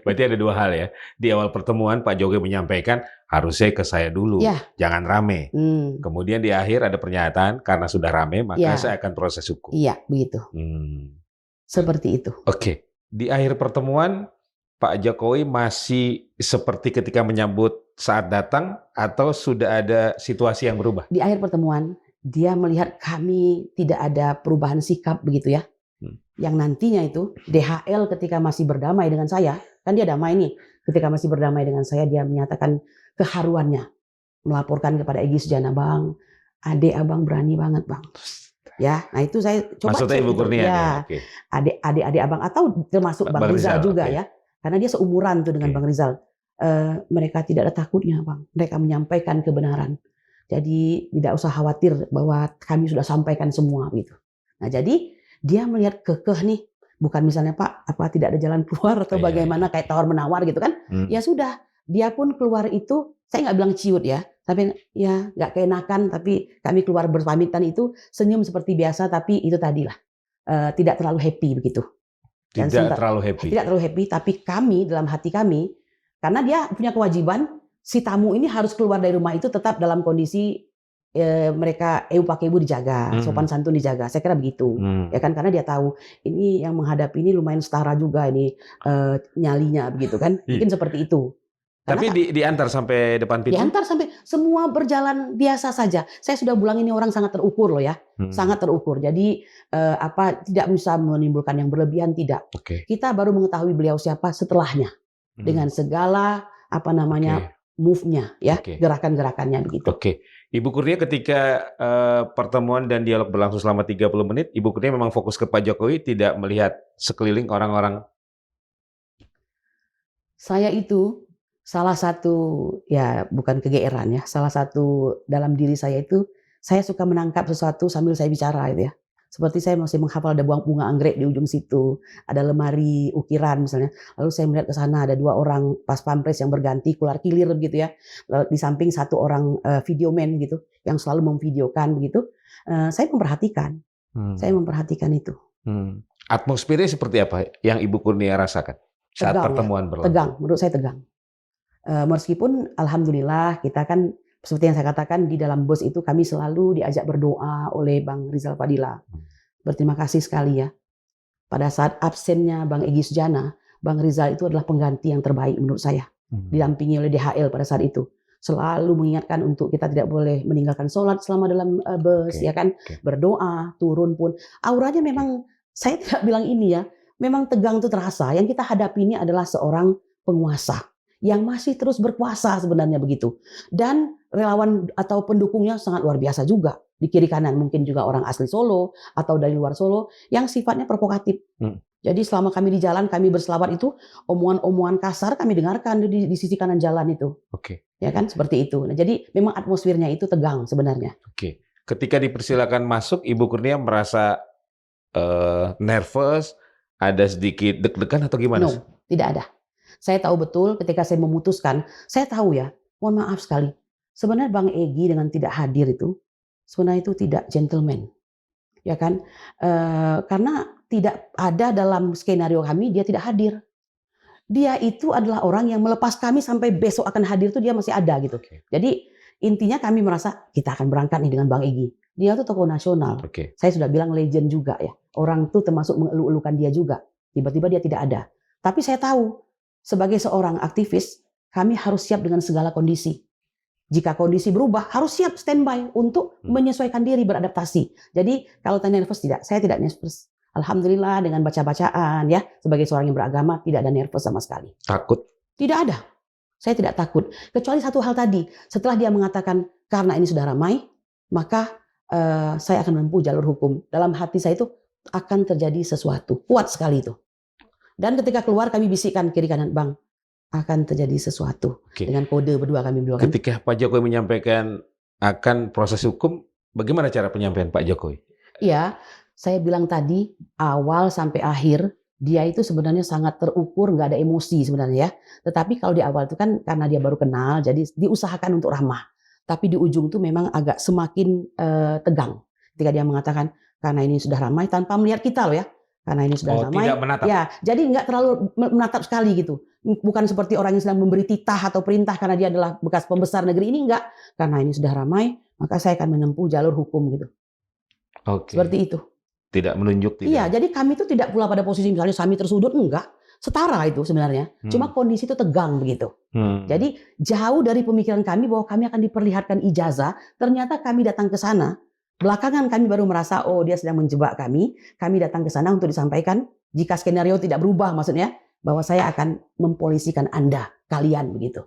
Berarti ada dua hal ya. Di awal pertemuan Pak Jokowi menyampaikan harusnya ke saya dulu, jangan rame. Kemudian di akhir ada pernyataan karena sudah rame maka saya akan proses hukum. Iya begitu. Seperti itu. Di akhir pertemuan Pak Jokowi masih seperti ketika menyambut saat datang atau sudah ada situasi yang berubah? Di akhir pertemuan, dia melihat kami tidak ada perubahan sikap begitu ya. Yang nantinya itu DHL ketika masih berdamai dengan saya, kan dia damai nih. Ketika masih berdamai dengan saya, dia menyatakan keharuannya. Melaporkan kepada Egy Sujana, Bang, adik abang berani banget bang. Ya, nah itu saya coba Maksudnya cek Ibu gitu. Kurnia Ya, oke. adik abang atau termasuk Bang Rizal juga oke. ya. Karena dia seumuran tuh dengan Oke. Bang Rizal. Mereka tidak ada takutnya bang. Mereka menyampaikan kebenaran. Jadi tidak usah khawatir bahwa kami sudah sampaikan semua gitu. Nah jadi dia melihat kekeh nih. Bukan misalnya Pak, apa tidak ada jalan keluar atau Iya, bagaimana kayak tawar menawar gitu kan. Ya sudah, dia pun keluar itu, saya nggak bilang ciut ya. Tapi ya nggak keenakan, tapi kami keluar berpamitan itu senyum seperti biasa, tapi itu tadilah tidak terlalu happy begitu. Dan Tidak terlalu happy. Tidak terlalu happy, tapi kami dalam hati kami, karena dia punya kewajiban, si tamu ini harus keluar dari rumah itu tetap dalam kondisi mereka pakai ibu dijaga, sopan santun dijaga. Saya kira begitu, ya kan? Karena dia tahu ini yang menghadapi ini lumayan setara juga ini nyalinya begitu kan? Mungkin seperti itu. Tapi diantar sampai depan pintu? Diantar sampai semua berjalan biasa saja. Saya sudah bilang ini orang sangat terukur loh ya, sangat terukur. Jadi tidak bisa menimbulkan yang berlebihan, tidak. Kita baru mengetahui beliau siapa setelahnya dengan segala move-nya ya, gerakan-gerakannya begitu. Ibu Kurnia ketika pertemuan dan dialog berlangsung selama 30 menit, Ibu Kurnia memang fokus ke Pak Jokowi, tidak melihat sekeliling orang-orang. Saya itu salah satu, ya bukan kegeeran ya, salah satu dalam diri saya itu, saya suka menangkap sesuatu sambil saya bicara gitu ya. Seperti saya masih menghafal ada bunga anggrek di ujung situ, ada lemari ukiran misalnya. Lalu saya melihat ke sana ada 2 orang pas pampres yang berganti kular kilir begitu ya. Lalu di samping 1 orang videoman gitu yang selalu memvideokan begitu. Saya memperhatikan. Saya memperhatikan itu. Atmosfernya seperti apa yang Ibu Kurnia rasakan saat Tegang, pertemuan berlangsung? Tegang, menurut saya tegang. Meskipun alhamdulillah kita kan seperti yang saya katakan di dalam BOS itu kami selalu diajak berdoa oleh Bang Rizal Fadila. Berterima kasih sekali ya. Pada saat absennya Bang Egy Sujana, Bang Rizal itu adalah pengganti yang terbaik menurut saya. Didampingi oleh DHL pada saat itu. Selalu mengingatkan untuk kita tidak boleh meninggalkan sholat selama dalam bus, ya kan? Berdoa, turun pun. Auranya memang, saya tidak bilang ini ya, memang tegang itu terasa. Yang kita hadapi ini adalah seorang penguasa yang masih terus berkuasa sebenarnya begitu. Dan relawan atau pendukungnya sangat luar biasa juga. Di kiri kanan mungkin juga orang asli Solo atau dari luar Solo yang sifatnya provokatif. Jadi selama kami di jalan, kami berselawat itu, omongan-omongan kasar kami dengarkan di sisi kanan jalan itu. Ya kan, seperti itu. Nah, jadi memang atmosfernya itu tegang sebenarnya. Ketika dipersilakan masuk, Ibu Kurnia merasa nervous, ada sedikit deg-degan atau gimana? No, tidak ada. Saya tahu betul ketika saya memutuskan, saya tahu ya, mohon maaf sekali. Sebenarnya Bang Egy dengan tidak hadir itu, sebenarnya itu tidak gentleman. Ya kan? Karena tidak ada dalam skenario kami, dia tidak hadir. Dia itu adalah orang yang melepas kami sampai besok akan hadir itu dia masih ada gitu. Jadi intinya kami merasa kita akan berangkat nih dengan Bang Egy. Dia tuh tokoh nasional. Saya sudah bilang legend juga ya. Orang tuh termasuk mengeluh-elukan dia juga. Tiba-tiba dia tidak ada. Tapi saya tahu sebagai seorang aktivis, kami harus siap dengan segala kondisi. Jika kondisi berubah, harus siap standby untuk menyesuaikan diri, beradaptasi. Jadi kalau tanya nervous tidak, saya tidak nervous. Alhamdulillah dengan baca-bacaan ya, sebagai seorang yang beragama tidak ada nervous sama sekali. Takut? Tidak ada. Saya tidak takut. Kecuali satu hal tadi, setelah dia mengatakan karena ini sudah ramai, maka saya akan menempuh jalur hukum. Dalam hati saya itu akan terjadi sesuatu. Kuat sekali itu. Dan ketika keluar kami bisikkan kiri kanan, Bang, akan terjadi sesuatu. Dengan kode berdua kami bilang. Ketika Pak Jokowi menyampaikan akan proses hukum, bagaimana cara penyampaian Pak Jokowi? Iya, saya bilang tadi awal sampai akhir dia itu sebenarnya sangat terukur, nggak ada emosi sebenarnya ya. Tetapi kalau di awal itu kan karena dia baru kenal, jadi diusahakan untuk ramah. Tapi di ujung itu memang agak semakin tegang. Ketika dia mengatakan karena ini sudah ramai tanpa melihat kita loh ya. Karena ini sudah ramai, tidak menatap. Ya, jadi nggak terlalu menatap sekali gitu. Bukan seperti orang yang sedang memberi titah atau perintah karena dia adalah bekas pembesar negeri ini, enggak. Karena ini sudah ramai, maka saya akan menempuh jalur hukum gitu. Seperti itu. Tidak menunjuk. Iya, jadi kami itu tidak pula pada posisi misalnya kami tersudut, enggak. setara itu sebenarnya. Cuma kondisi itu tegang begitu. Jadi jauh dari pemikiran kami bahwa kami akan diperlihatkan ijazah, ternyata kami datang ke sana. Belakangan kami baru merasa, oh dia sedang menjebak kami. Kami datang ke sana untuk disampaikan, jika skenario tidak berubah maksudnya, bahwa saya akan mempolisikan Anda, kalian begitu.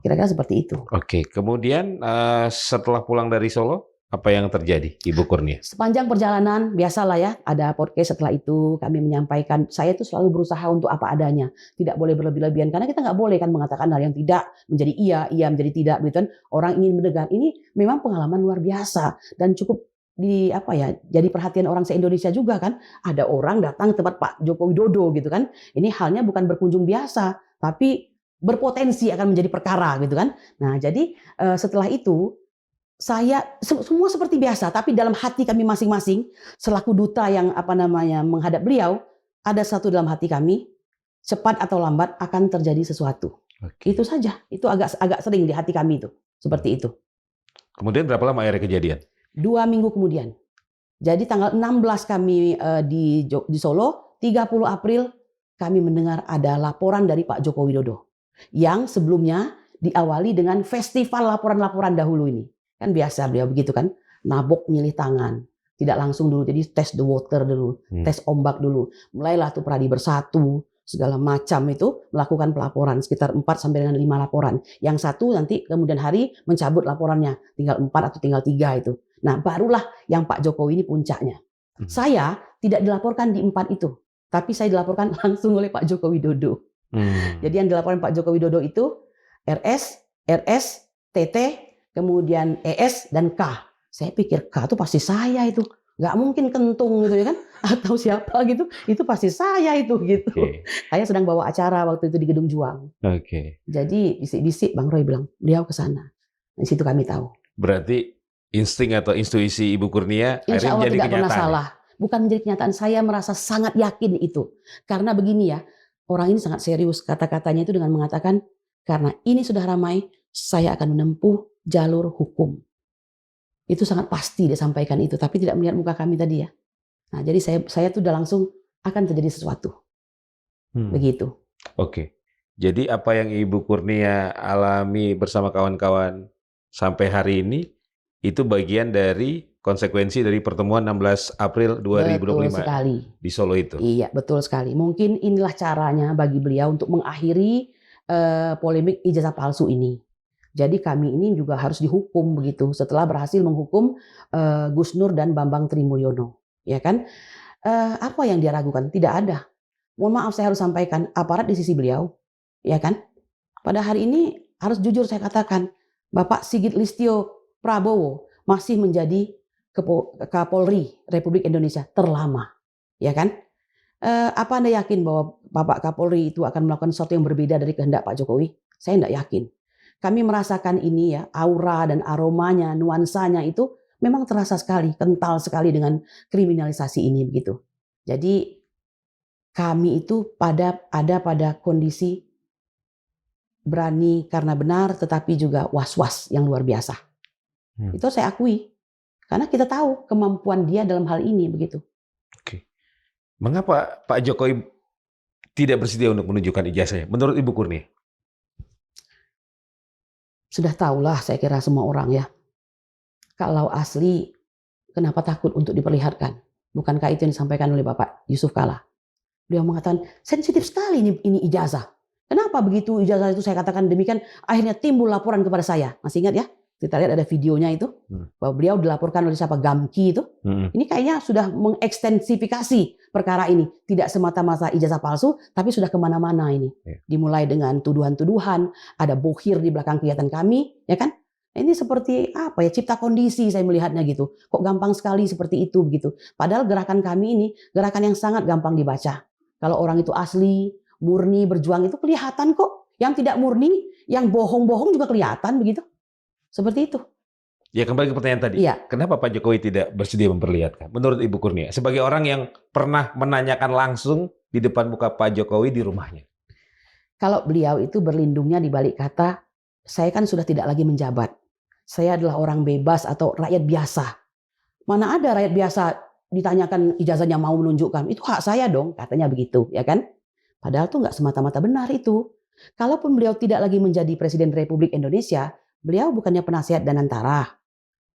Kira-kira seperti itu. Oke, kemudian setelah pulang dari Solo, apa yang terjadi, Ibu Kurnia? Sepanjang perjalanan, biasalah ya, ada podcast setelah itu, kami menyampaikan, saya itu selalu berusaha untuk apa adanya. Tidak boleh berlebih-lebihan, karena kita nggak boleh kan mengatakan hal yang tidak, menjadi iya menjadi tidak. Gitu kan. Orang ingin mendengar, ini memang pengalaman luar biasa, dan cukup jadi perhatian orang se-Indonesia juga kan. Ada orang datang ke tempat Pak Joko Widodo gitu kan. Ini halnya bukan berkunjung biasa, tapi berpotensi akan menjadi perkara gitu kan. Nah jadi setelah itu, saya semua seperti biasa, tapi dalam hati kami masing-masing selaku duta yang menghadap beliau, ada satu dalam hati kami, cepat atau lambat akan terjadi sesuatu. Itu saja. Itu agak sering di hati kami itu, seperti itu. Kemudian berapa lama akhirnya kejadian? 2 minggu kemudian. Jadi tanggal 16 kami di Solo, 30 April kami mendengar ada laporan dari Pak Joko Widodo yang sebelumnya diawali dengan festival laporan-laporan dahulu ini. Kan biasa beliau begitu kan, nabok nyilih tangan, tidak langsung dulu, jadi tes the water dulu, tes ombak dulu, mulailah tuh Pradi Bersatu, segala macam itu melakukan pelaporan sekitar 4 sampai dengan 5 laporan. Yang satu nanti kemudian hari mencabut laporannya, tinggal 4 atau tinggal 3 itu. Nah barulah yang Pak Jokowi ini puncaknya. Saya tidak dilaporkan di 4 itu, tapi saya dilaporkan langsung oleh Pak Joko Widodo. Jadi yang dilaporkan Pak Joko Widodo itu RS, TT, kemudian ES dan K. Saya pikir K itu pasti saya itu. Nggak mungkin Kentung gitu ya kan. Atau siapa gitu. Itu pasti saya itu gitu. Saya sedang bawa acara waktu itu di Gedung Juang. Jadi bisik-bisik Bang Roy bilang, beliau ke sana. Di situ kami tahu. Berarti insting atau intuisi Ibu Kurnia Insya akhirnya Allah menjadi tidak pernah kenyataan. salah. Bukan menjadi kenyataan. Saya merasa sangat yakin itu. Karena begini ya. Orang ini sangat serius. Kata-katanya itu dengan mengatakan, karena ini sudah ramai, saya akan menempuh jalur hukum. Itu sangat pasti dia sampaikan itu, tapi tidak melihat muka kami tadi ya. Nah, jadi saya tuh udah langsung akan terjadi sesuatu. Begitu. Oke. Jadi apa yang Ibu Kurnia alami bersama kawan-kawan sampai hari ini itu bagian dari konsekuensi dari pertemuan 16 April 2025 betul sekali. Di Solo itu. Iya, betul sekali. Mungkin inilah caranya bagi beliau untuk mengakhiri polemik ijazah palsu ini. Jadi kami ini juga harus dihukum begitu setelah berhasil menghukum Gus Nur dan Bambang Trimulyono, ya kan? Apa yang dia ragukan? Tidak ada. Mohon maaf saya harus sampaikan, aparat di sisi beliau, ya kan? Pada hari ini harus jujur saya katakan, Bapak Sigit Listio Prabowo masih menjadi Kapolri Republik Indonesia terlama, ya kan? Apa Anda yakin bahwa Bapak Kapolri itu akan melakukan sesuatu yang berbeda dari kehendak Pak Jokowi? Saya tidak yakin. Kami merasakan ini ya, aura dan aromanya, nuansanya itu memang terasa sekali, kental sekali dengan kriminalisasi ini begitu. Jadi kami itu ada pada kondisi berani karena benar, tetapi juga was-was yang luar biasa. Itu saya akui, karena kita tahu kemampuan dia dalam hal ini begitu. Oke. Mengapa Pak Jokowi tidak bersedia untuk menunjukkan ijazahnya? Menurut Ibu Kurnia? Sudah tahulah saya kira semua orang ya. Kalau asli, kenapa takut untuk diperlihatkan? Bukankah itu yang disampaikan oleh Bapak Yusuf Kala? Beliau mengatakan, sensitif sekali ini ijazah. Kenapa begitu ijazah itu saya katakan demikian, akhirnya timbul laporan kepada saya. Masih ingat ya? Kita lihat ada videonya itu, bahwa beliau dilaporkan oleh siapa, Gamki itu. Ini kayaknya sudah mengekstensifikasi perkara ini. Tidak semata-mata ijazah palsu, tapi sudah kemana-mana ini. Dimulai dengan tuduhan-tuduhan, ada bohir di belakang kegiatan kami, ya kan? Ini seperti apa ya, cipta kondisi saya melihatnya gitu. Kok gampang sekali seperti itu begitu. Padahal gerakan kami ini, gerakan yang sangat gampang dibaca. Kalau orang itu asli, murni, berjuang itu kelihatan kok. Yang tidak murni, yang bohong-bohong juga kelihatan begitu. Seperti itu. Ya kembali ke pertanyaan tadi. Iya. Kenapa Pak Jokowi tidak bersedia memperlihatkan? Menurut Ibu Kurnia, sebagai orang yang pernah menanyakan langsung di depan muka Pak Jokowi di rumahnya. Kalau beliau itu berlindungnya di balik kata, saya kan sudah tidak lagi menjabat. Saya adalah orang bebas atau rakyat biasa. Mana ada rakyat biasa ditanyakan ijazahnya mau menunjukkan. Itu hak saya dong, katanya begitu, ya kan? Padahal tuh nggak semata-mata benar itu. Kalaupun beliau tidak lagi menjadi Presiden Republik Indonesia, beliau bukannya penasihat dan antara.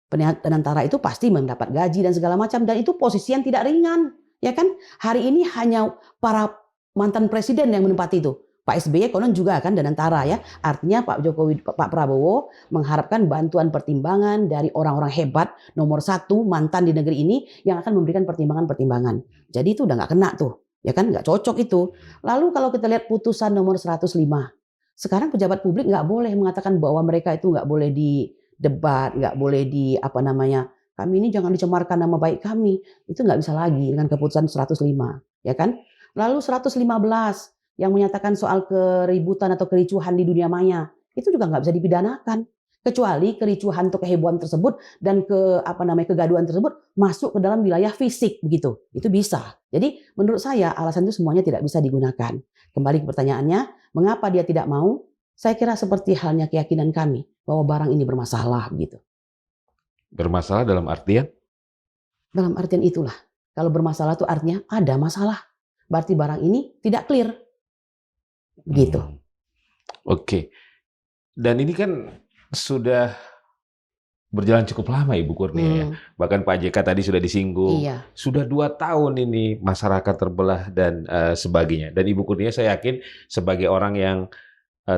Penasihat dan antara itu pasti mendapat gaji dan segala macam, dan itu posisi yang tidak ringan, ya kan? Hari ini hanya para mantan presiden yang menempati itu. Pak SBY konon juga kan dan antara ya. Artinya Pak Prabowo mengharapkan bantuan pertimbangan dari orang-orang hebat nomor 1 mantan di negeri ini yang akan memberikan pertimbangan-pertimbangan. Jadi itu udah nggak kena tuh, ya kan? Nggak cocok itu. Lalu kalau kita lihat putusan nomor 105, sekarang pejabat publik nggak boleh mengatakan bahwa mereka itu nggak boleh debat, nggak boleh kami ini jangan dicemarkan nama baik kami. Itu nggak bisa lagi dengan keputusan 105, ya kan? Lalu 115 yang menyatakan soal keributan atau kericuhan di dunia maya, itu juga nggak bisa dipidanakan. Kecuali kericuhan atau kehebohan tersebut dan kegaduhan tersebut masuk ke dalam wilayah fisik begitu. Itu bisa. Jadi menurut saya alasan itu semuanya tidak bisa digunakan. Kembali ke pertanyaannya, mengapa dia tidak mau? Saya kira seperti halnya keyakinan kami bahwa barang ini bermasalah begitu. Bermasalah dalam artian? Dalam artian itulah. Kalau bermasalah itu artinya ada masalah. Berarti barang ini tidak clear. Begitu. Oke. Dan ini kan sudah berjalan cukup lama Ibu Kurnia ya. Bahkan Pak JK tadi sudah disinggung. Iya. Sudah 2 tahun ini masyarakat terbelah dan sebagainya. Dan Ibu Kurnia saya yakin sebagai orang yang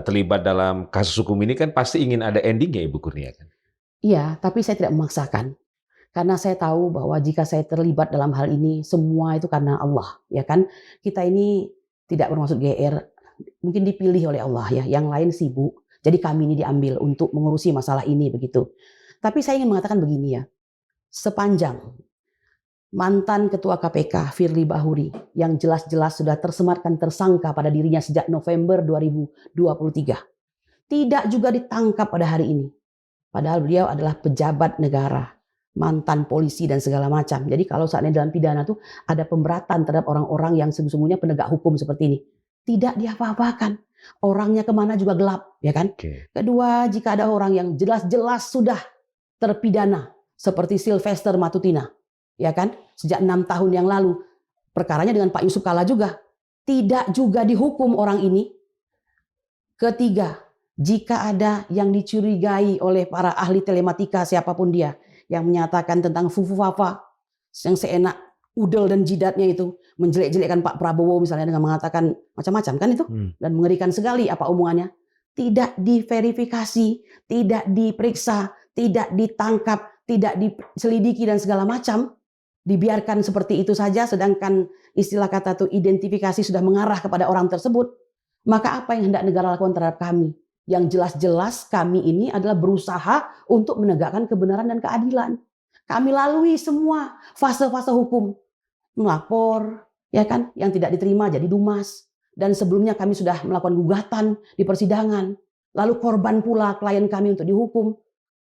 terlibat dalam kasus hukum ini kan pasti ingin ada endingnya Ibu Kurnia kan? Iya, tapi saya tidak memaksakan. Karena saya tahu bahwa jika saya terlibat dalam hal ini, semua itu karena Allah, ya kan? Kita ini tidak bermaksud GR, mungkin dipilih oleh Allah ya, yang lain sibuk. Jadi kami ini diambil untuk mengurusi masalah ini begitu. Tapi saya ingin mengatakan begini ya, sepanjang mantan Ketua KPK Firly Bahuri yang jelas-jelas sudah tersematkan tersangka pada dirinya sejak November 2023, tidak juga ditangkap pada hari ini. Padahal beliau adalah pejabat negara, mantan polisi dan segala macam. Jadi kalau saatnya dalam pidana tuh ada pemberatan terhadap orang-orang yang sesungguhnya penegak hukum seperti ini. Tidak diapa-apakan. Orangnya kemana juga gelap, ya kan? Kedua, jika ada orang yang jelas-jelas sudah terpidana seperti Sylvester Matutina, ya kan? Sejak 6 tahun yang lalu, perkaranya dengan Pak Yusuf Kalla juga. Tidak juga dihukum orang ini. Ketiga, jika ada yang dicurigai oleh para ahli telematika siapapun dia yang menyatakan tentang fufu-fafa yang seenak udel dan jidatnya itu menjelek-jelekkan Pak Prabowo misalnya dengan mengatakan macam-macam kan itu dan mengerikan sekali apa omongannya, tidak diverifikasi, tidak diperiksa, tidak ditangkap, tidak diselidiki dan segala macam, dibiarkan seperti itu saja sedangkan istilah kata tuh identifikasi sudah mengarah kepada orang tersebut, maka apa yang hendak negara lakukan terhadap kami? Yang jelas-jelas kami ini adalah berusaha untuk menegakkan kebenaran dan keadilan. Kami lalui semua fase-fase hukum. Melapor, ya kan, yang tidak diterima jadi dumas. Dan sebelumnya kami sudah melakukan gugatan di persidangan. Lalu korban pula klien kami untuk dihukum.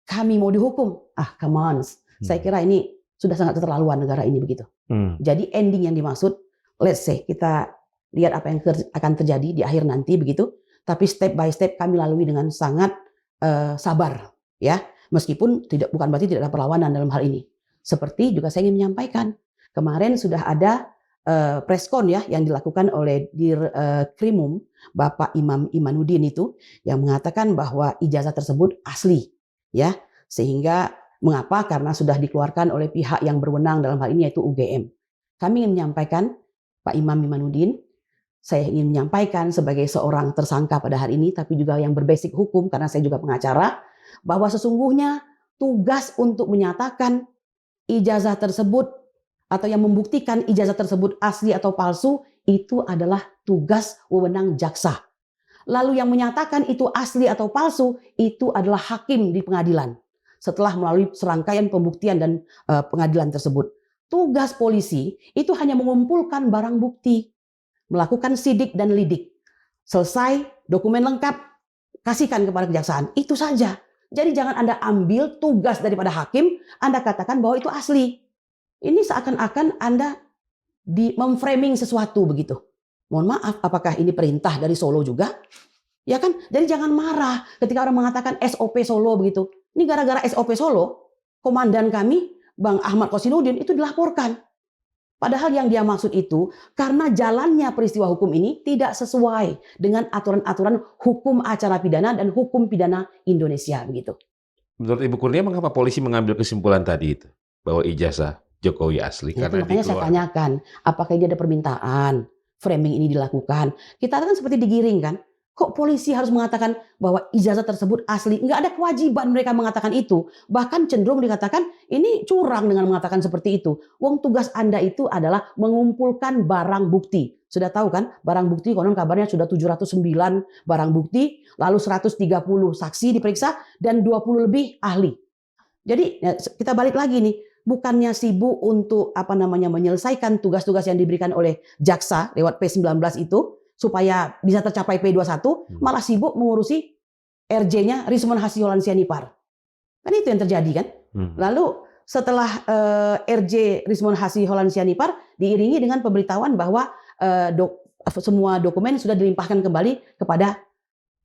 Kami mau dihukum. Come on. Saya kira ini sudah sangat keterlaluan negara ini begitu. Jadi ending yang dimaksud, let's say kita lihat apa yang akan terjadi di akhir nanti begitu. Tapi step by step kami lalui dengan sangat sabar, ya. Meskipun bukan berarti tidak ada perlawanan dalam hal ini. Seperti juga saya ingin menyampaikan, kemarin sudah ada preskon ya yang dilakukan oleh Dir Krimum Bapak Imam Imanuddin itu yang mengatakan bahwa ijazah tersebut asli, ya. Sehingga mengapa? Karena sudah dikeluarkan oleh pihak yang berwenang dalam hal ini yaitu UGM. Kami ingin menyampaikan Pak Imam Imanuddin. Saya ingin menyampaikan sebagai seorang tersangka pada hari ini, tapi juga yang berbasic hukum karena saya juga pengacara, bahwa sesungguhnya tugas untuk menyatakan ijazah tersebut atau yang membuktikan ijazah tersebut asli atau palsu itu adalah tugas wewenang jaksa. Lalu yang menyatakan itu asli atau palsu itu adalah hakim di pengadilan setelah melalui serangkaian pembuktian dan pengadilan tersebut. Tugas polisi itu hanya mengumpulkan barang bukti, melakukan sidik dan lidik. Selesai, dokumen lengkap, kasihkan kepada kejaksaan. Itu saja. Jadi jangan Anda ambil tugas daripada hakim, Anda katakan bahwa itu asli. Ini seakan-akan Anda memframing sesuatu begitu. Mohon maaf, apakah ini perintah dari Solo juga? Ya kan? Jadi jangan marah ketika orang mengatakan SOP Solo begitu. Ini gara-gara SOP Solo, komandan kami, Bang Ahmad Kosinudin itu dilaporkan. Padahal yang dia maksud itu karena jalannya peristiwa hukum ini tidak sesuai dengan aturan-aturan hukum acara pidana dan hukum pidana Indonesia begitu. Menurut Ibu Kurnia, mengapa polisi mengambil kesimpulan tadi itu bahwa ijazah Jokowi asli? Nah, itu Karena makanya saya tanyakan, apakah dia ada permintaan framing ini dilakukan? Kita kan seperti digiring kan? Kok polisi harus mengatakan bahwa ijazah tersebut asli? Nggak ada kewajiban mereka mengatakan itu. Bahkan cenderung dikatakan ini curang dengan mengatakan seperti itu. Wong tugas Anda itu adalah mengumpulkan barang bukti. Sudah tahu kan barang bukti konon kabarnya sudah 709 barang bukti. Lalu 130 saksi diperiksa dan 20 lebih ahli. Jadi kita balik lagi nih. Bukannya sibuk untuk menyelesaikan tugas-tugas yang diberikan oleh jaksa lewat P19 itu supaya bisa tercapai P21, malah sibuk mengurusi RJ-nya Rismon Hasihol Sianipar. Kan itu yang terjadi kan? Lalu setelah RJ Rismon Hasihol Sianipar diiringi dengan pemberitahuan bahwa semua dokumen sudah dilimpahkan kembali kepada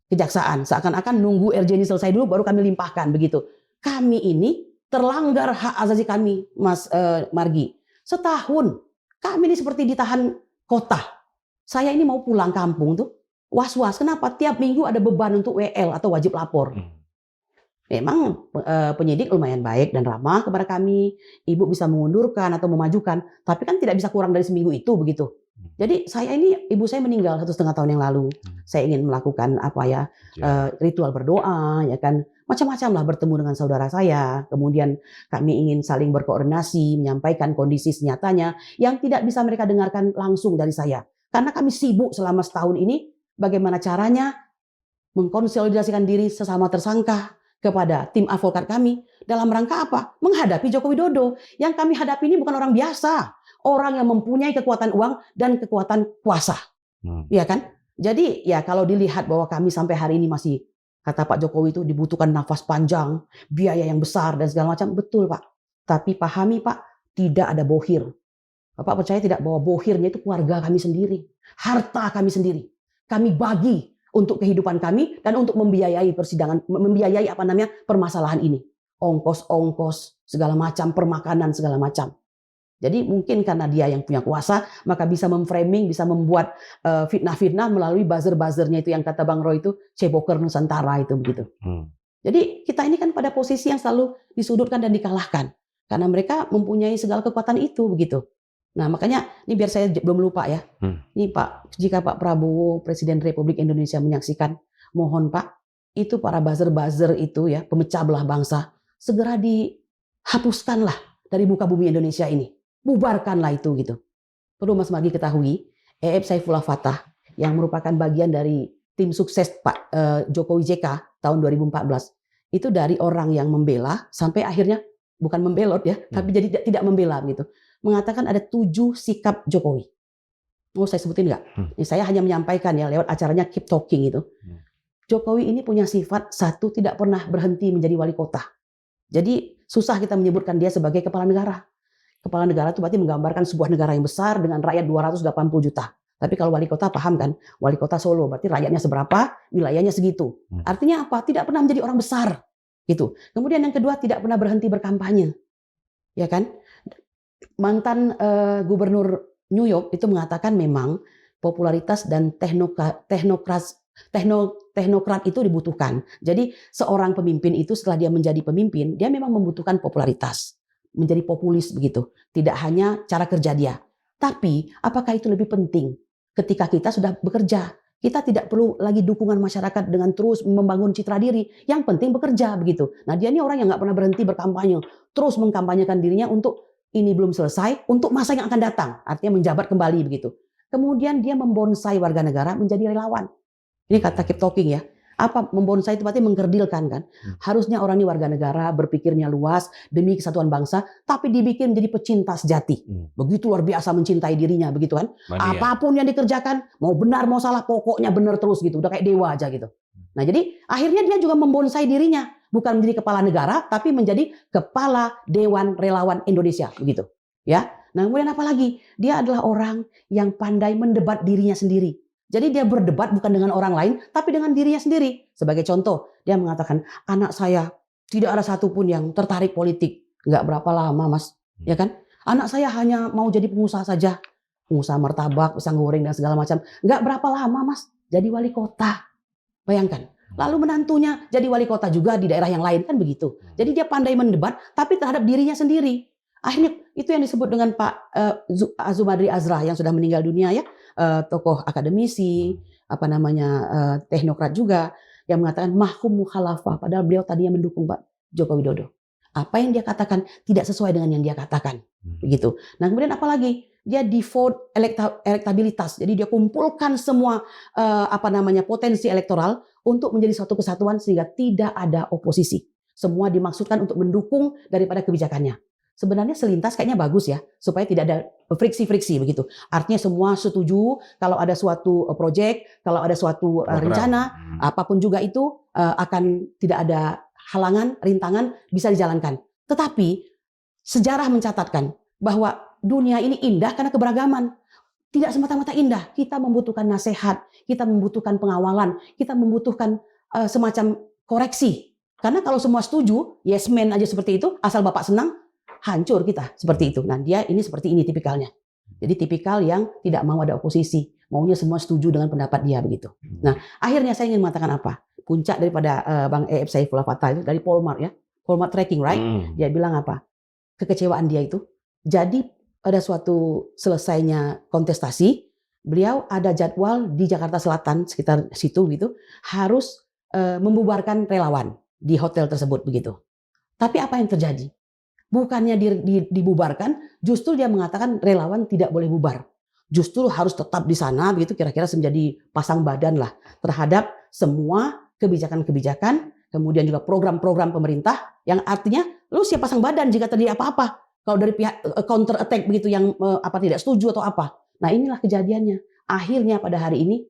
kejaksaan. Seakan-akan nunggu RJ ini selesai dulu baru kami limpahkan begitu. Kami ini terlanggar hak asasi kami, Mas Margi. Setahun kami ini seperti ditahan kota. Saya ini mau pulang kampung tuh was-was. Kenapa? Tiap minggu ada beban untuk WL atau wajib lapor. Memang penyidik lumayan baik dan ramah kepada kami. Ibu bisa mengundurkan atau memajukan, tapi kan tidak bisa kurang dari seminggu itu begitu. Jadi ibu saya meninggal 1,5 tahun yang lalu. Saya ingin melakukan ritual berdoa, ya kan, macam-macam lah bertemu dengan saudara saya. Kemudian kami ingin saling berkoordinasi, menyampaikan kondisi senyatanya yang tidak bisa mereka dengarkan langsung dari saya. Karena kami sibuk selama setahun ini, bagaimana caranya mengkonsolidasikan diri sesama tersangka kepada tim advokat kami dalam rangka apa? Menghadapi Joko Widodo. Yang kami hadapi ini bukan orang biasa, orang yang mempunyai kekuatan uang dan kekuatan kuasa, ya kan? Jadi ya kalau dilihat bahwa kami sampai hari ini masih, kata Pak Jokowi itu dibutuhkan nafas panjang, biaya yang besar dan segala macam, betul Pak. Tapi pahami Pak, tidak ada bohir. Bapak percaya tidak bahwa bohirnya itu keluarga kami sendiri, harta kami sendiri. Kami bagi untuk kehidupan kami dan untuk membiayai persidangan, membiayai permasalahan ini. Ongkos-ongkos segala macam, permakanan segala macam. Jadi mungkin karena dia yang punya kuasa, maka bisa memframing, bisa membuat fitnah-fitnah melalui buzzer-buzzernya itu yang kata Bang Roy itu ceboker Nusantara itu begitu. Jadi kita ini kan pada posisi yang selalu disudutkan dan dikalahkan karena mereka mempunyai segala kekuatan itu begitu. Nah makanya ini biar saya belum lupa ya. Ini Pak, jika Pak Prabowo Presiden Republik Indonesia menyaksikan, mohon Pak, itu para buzzer-buzzer itu ya, pemecah belah bangsa, segera dihapuskanlah dari muka bumi Indonesia ini. Bubarkanlah itu gitu. Perlu Mas Margi ketahui, EF Saifullah Fatah yang merupakan bagian dari tim sukses Pak Jokowi JK tahun 2014 itu dari orang yang membela sampai akhirnya bukan membelot ya, tapi jadi tidak membela gitu. Mengatakan ada 7 sikap Jokowi. Mau saya sebutin nggak? Saya hanya menyampaikan ya lewat acaranya Keep Talking itu. Jokowi ini punya sifat satu, tidak pernah berhenti menjadi wali kota. Jadi susah kita menyebutkan dia sebagai kepala negara. Kepala negara itu berarti menggambarkan sebuah negara yang besar dengan rakyat 280 juta. Tapi kalau wali kota paham kan? Wali kota Solo berarti rakyatnya seberapa, wilayahnya segitu. Artinya apa? Tidak pernah menjadi orang besar. Gitu. Kemudian yang kedua, tidak pernah berhenti berkampanye. Ya kan? Mantan gubernur New York itu mengatakan memang popularitas dan teknokrat itu dibutuhkan. Jadi seorang pemimpin itu setelah dia menjadi pemimpin, dia memang membutuhkan popularitas. Menjadi populis begitu. Tidak hanya cara kerja dia. Tapi apakah itu lebih penting ketika kita sudah bekerja? Kita tidak perlu lagi dukungan masyarakat dengan terus membangun citra diri. Yang penting bekerja begitu. Nah dia ini orang yang nggak pernah berhenti berkampanye. Terus mengkampanyekan dirinya untuk ini belum selesai, untuk masa yang akan datang. Artinya menjabat kembali begitu. Kemudian dia membonsai warga negara menjadi relawan. Ini kata Keep Talking ya. Apa membonsai itu berarti mengkerdilkan kan? Harusnya orang ini warga negara berpikirnya luas demi kesatuan bangsa, tapi dibikin menjadi pecinta sejati. Begitu luar biasa mencintai dirinya begitu kan? Mania. Apapun yang dikerjakan, mau benar mau salah, pokoknya benar terus gitu. Udah kayak dewa aja gitu. Nah jadi akhirnya dia juga membonsai dirinya, bukan menjadi kepala negara, tapi menjadi kepala Dewan Relawan Indonesia begitu. Ya. Nah kemudian apa lagi? Dia adalah orang yang pandai mendebat dirinya sendiri. Jadi dia berdebat bukan dengan orang lain, tapi dengan dirinya sendiri. Sebagai contoh, dia mengatakan, anak saya tidak ada satupun yang tertarik politik. Nggak berapa lama mas, ya kan? Anak saya hanya mau jadi pengusaha saja. Pengusaha martabak, pisang goreng dan segala macam. Nggak berapa lama Mas jadi wali kota. Bayangkan. Lalu menantunya jadi wali kota juga di daerah yang lain kan begitu. Jadi dia pandai mendebat tapi terhadap dirinya sendiri. Akhirnya itu yang disebut dengan Pak Zumadri Azra yang sudah meninggal dunia ya, tokoh akademisi, teknokrat juga yang mengatakan mahkum mukhalafah padahal beliau tadinya mendukung Pak Joko Widodo. Apa yang dia katakan tidak sesuai dengan yang dia katakan. Begitu. Nah, kemudian apalagi? Dia default elektabilitas. Jadi dia kumpulkan semua potensi elektoral untuk menjadi suatu kesatuan sehingga tidak ada oposisi. Semua dimaksudkan untuk mendukung daripada kebijakannya. Sebenarnya selintas kayaknya bagus ya, supaya tidak ada friksi-friksi begitu. Artinya semua setuju kalau ada suatu proyek, kalau ada suatu rencana, apapun juga itu akan tidak ada halangan, rintangan bisa dijalankan. Tetapi sejarah mencatatkan bahwa dunia ini indah karena keberagaman. Tidak semata-mata indah. Kita membutuhkan nasihat, kita membutuhkan pengawalan, kita membutuhkan semacam koreksi. Karena kalau semua setuju, yes man aja seperti itu, asal Bapak senang, hancur kita seperti itu. Nah dia ini seperti ini tipikalnya. Jadi tipikal yang tidak mau ada oposisi. Maunya semua setuju dengan pendapat dia begitu. Nah akhirnya saya ingin mengatakan apa? Puncak daripada Bang E.F. Saifullah Fatah itu dari Polmart ya. Polmart Tracking, right? Dia bilang apa? Kekecewaan dia itu. Jadi pada suatu selesainya kontestasi, beliau ada jadwal di Jakarta Selatan sekitar situ gitu, harus membubarkan relawan di hotel tersebut begitu. Tapi apa yang terjadi? Bukannya dibubarkan, justru dia mengatakan relawan tidak boleh bubar. Justru harus tetap di sana begitu, kira-kira menjadi pasang badan lah terhadap semua kebijakan-kebijakan, kemudian juga program-program pemerintah yang artinya lu siap pasang badan jika terjadi apa-apa. Kalau dari pihak counter attack begitu yang tidak setuju atau apa. Nah inilah kejadiannya. Akhirnya pada hari ini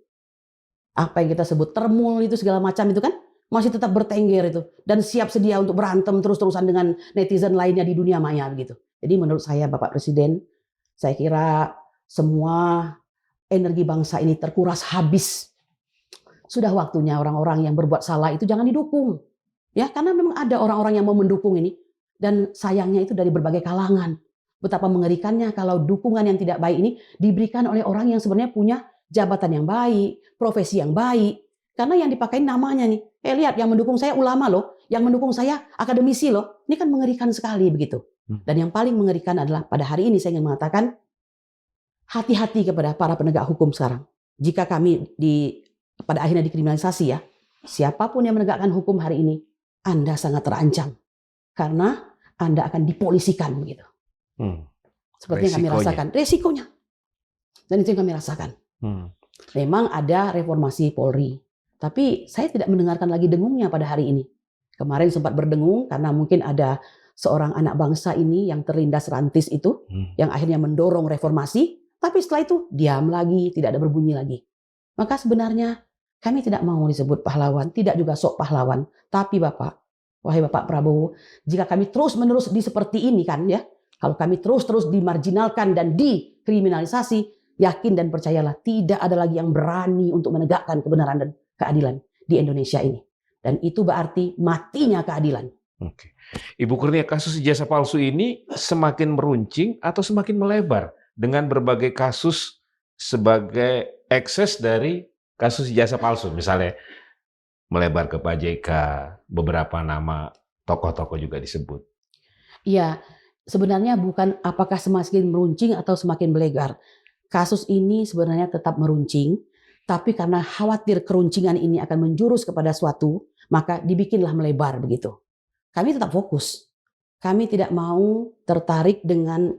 apa yang kita sebut termul itu segala macam itu kan masih tetap bertengger itu dan siap sedia untuk berantem terus-terusan dengan netizen lainnya di dunia maya begitu. Jadi menurut saya Bapak Presiden, saya kira semua energi bangsa ini terkuras habis. Sudah waktunya orang-orang yang berbuat salah itu jangan didukung. Ya, karena memang ada orang-orang yang mau mendukung ini. Dan sayangnya itu dari berbagai kalangan. Betapa mengerikannya kalau dukungan yang tidak baik ini diberikan oleh orang yang sebenarnya punya jabatan yang baik, profesi yang baik. Karena yang dipakai namanya nih. Lihat yang mendukung saya ulama loh, yang mendukung saya akademisi loh. Ini kan mengerikan sekali begitu. Dan yang paling mengerikan adalah pada hari ini saya ingin mengatakan hati-hati kepada para penegak hukum sekarang. Jika kami pada akhirnya dikriminalisasi ya, siapapun yang menegakkan hukum hari ini, Anda sangat terancam. Karena Anda akan dipolisikan begitu. Seperti yang kami rasakan. Resikonya. Dan itu yang kami rasakan. Memang ada reformasi Polri. Tapi saya tidak mendengarkan lagi dengungnya pada hari ini. Kemarin sempat berdengung karena mungkin ada seorang anak bangsa ini yang terlindas rantis itu. Yang akhirnya mendorong reformasi. Tapi setelah itu diam lagi, tidak ada berbunyi lagi. Maka sebenarnya kami tidak mau disebut pahlawan. Tidak juga sok pahlawan. Tapi Bapak, wahai Bapak Prabowo, jika kami terus-menerus seperti ini kan ya, kalau kami terus-terus dimarginalkan dan dikriminalisasi, yakin dan percayalah tidak ada lagi yang berani untuk menegakkan kebenaran dan keadilan di Indonesia ini. Dan itu berarti matinya keadilan. Oke. Ibu Kurnia, kasus ijazah palsu ini semakin meruncing atau semakin melebar dengan berbagai kasus sebagai ekses dari kasus ijazah palsu, misalnya melebar ke Pak JK, beberapa nama tokoh-tokoh juga disebut. Iya, sebenarnya bukan apakah semakin meruncing atau semakin melebar. Kasus ini sebenarnya tetap meruncing, tapi karena khawatir keruncingan ini akan menjurus kepada suatu, maka dibikinlah melebar begitu. Kami tetap fokus. Kami tidak mau tertarik dengan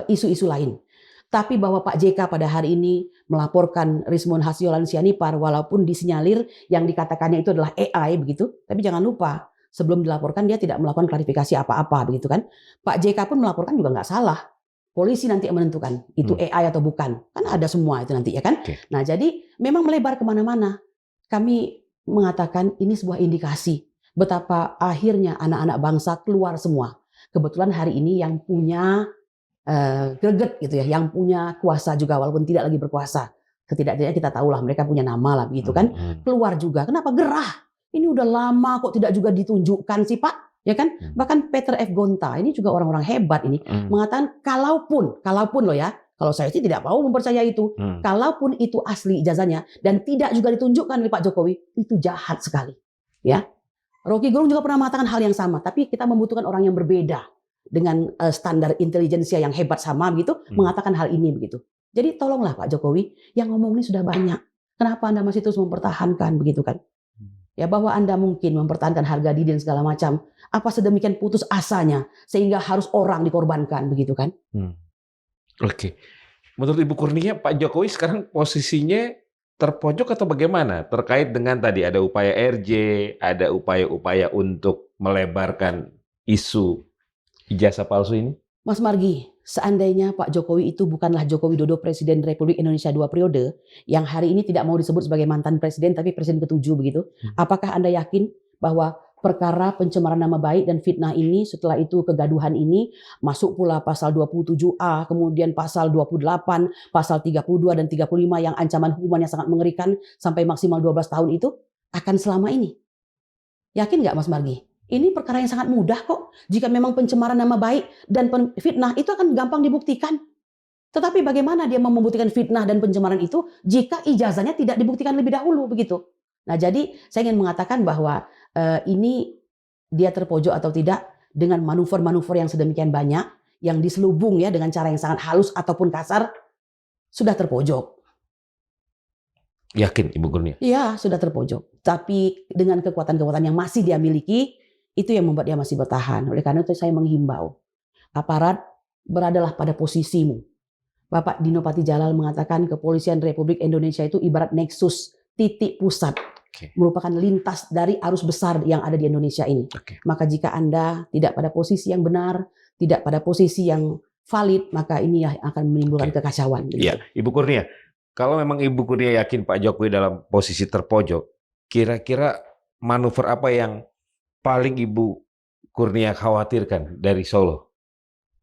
isu-isu lain. Tapi bahwa Pak JK pada hari ini melaporkan Rismon Hasyolan Sianipar walaupun disinyalir yang dikatakannya itu adalah AI begitu. Tapi jangan lupa sebelum dilaporkan dia tidak melakukan klarifikasi apa-apa begitu kan. Pak JK pun melaporkan juga nggak salah. Polisi nanti yang menentukan itu AI atau bukan. Kan ada semua itu nanti ya kan. Okay. Nah jadi memang melebar kemana-mana. Kami mengatakan ini sebuah indikasi betapa akhirnya anak-anak bangsa keluar semua. Kebetulan hari ini yang punya greget gitu ya, yang punya kuasa juga walaupun tidak lagi berkuasa. Setidaknya kita tahulah mereka punya nama lah begitu kan. Keluar juga. Kenapa gerah? Ini udah lama kok tidak juga ditunjukkan sih Pak, Ya kan? Hmm. Bahkan Peter F. Gonta, ini juga orang-orang hebat ini, mengatakan kalaupun loh ya, kalau saya sih tidak mau mempercaya itu, kalaupun itu asli ijazahnya dan tidak juga ditunjukkan oleh Pak Jokowi, itu jahat sekali. Ya, Rocky Gerung juga pernah mengatakan hal yang sama, tapi kita membutuhkan orang yang berbeda dengan standar intelijensia yang hebat sama begitu, mengatakan hal ini begitu. Jadi tolonglah Pak Jokowi, yang ngomong ini sudah banyak. Kenapa Anda masih terus mempertahankan begitu kan? Ya, bahwa Anda mungkin mempertahankan harga diri dan segala macam. Apa sedemikian putus asanya sehingga harus orang dikorbankan begitu kan? Oke. Menurut Ibu Kurnia, Pak Jokowi sekarang posisinya terpojok atau bagaimana? Terkait dengan tadi ada upaya RJ, ada upaya-upaya untuk melebarkan isu ijazah palsu ini? Mas Margi, seandainya Pak Jokowi itu bukanlah Joko Widodo Presiden Republik Indonesia 2 periode, yang hari ini tidak mau disebut sebagai mantan presiden tapi presiden ke-7 begitu, apakah Anda yakin bahwa perkara pencemaran nama baik dan fitnah ini, setelah itu kegaduhan ini, masuk pula pasal 27A, kemudian pasal 28, pasal 32 dan 35 yang ancaman hukumannya sangat mengerikan sampai maksimal 12 tahun itu, akan selama ini? Yakin nggak Mas Margi? Ini perkara yang sangat mudah kok. Jika memang pencemaran nama baik dan fitnah itu akan gampang dibuktikan. Tetapi bagaimana dia mau membuktikan fitnah dan pencemaran itu jika ijazahnya tidak dibuktikan lebih dahulu begitu? Nah, jadi saya ingin mengatakan bahwa ini dia terpojok atau tidak dengan manuver-manuver yang sedemikian banyak, yang diselubung ya dengan cara yang sangat halus ataupun kasar, sudah terpojok. Yakin Ibu Kurnia? Iya, sudah terpojok. Tapi dengan kekuatan-kekuatan yang masih dia miliki, itu yang membuat dia masih bertahan. Oleh karena itu saya menghimbau, aparat beradalah pada posisimu. Bapak Dino Patijalal mengatakan kepolisian Republik Indonesia itu ibarat nexus, titik pusat. Merupakan lintas dari arus besar yang ada di Indonesia ini. Maka jika Anda tidak pada posisi yang benar, tidak pada posisi yang valid, maka ini yang akan menimbulkan kekacauan. Iya, Ibu Kurnia, kalau memang Ibu Kurnia yakin Pak Jokowi dalam posisi terpojok, kira-kira manuver apa yang paling Ibu Kurnia khawatirkan dari Solo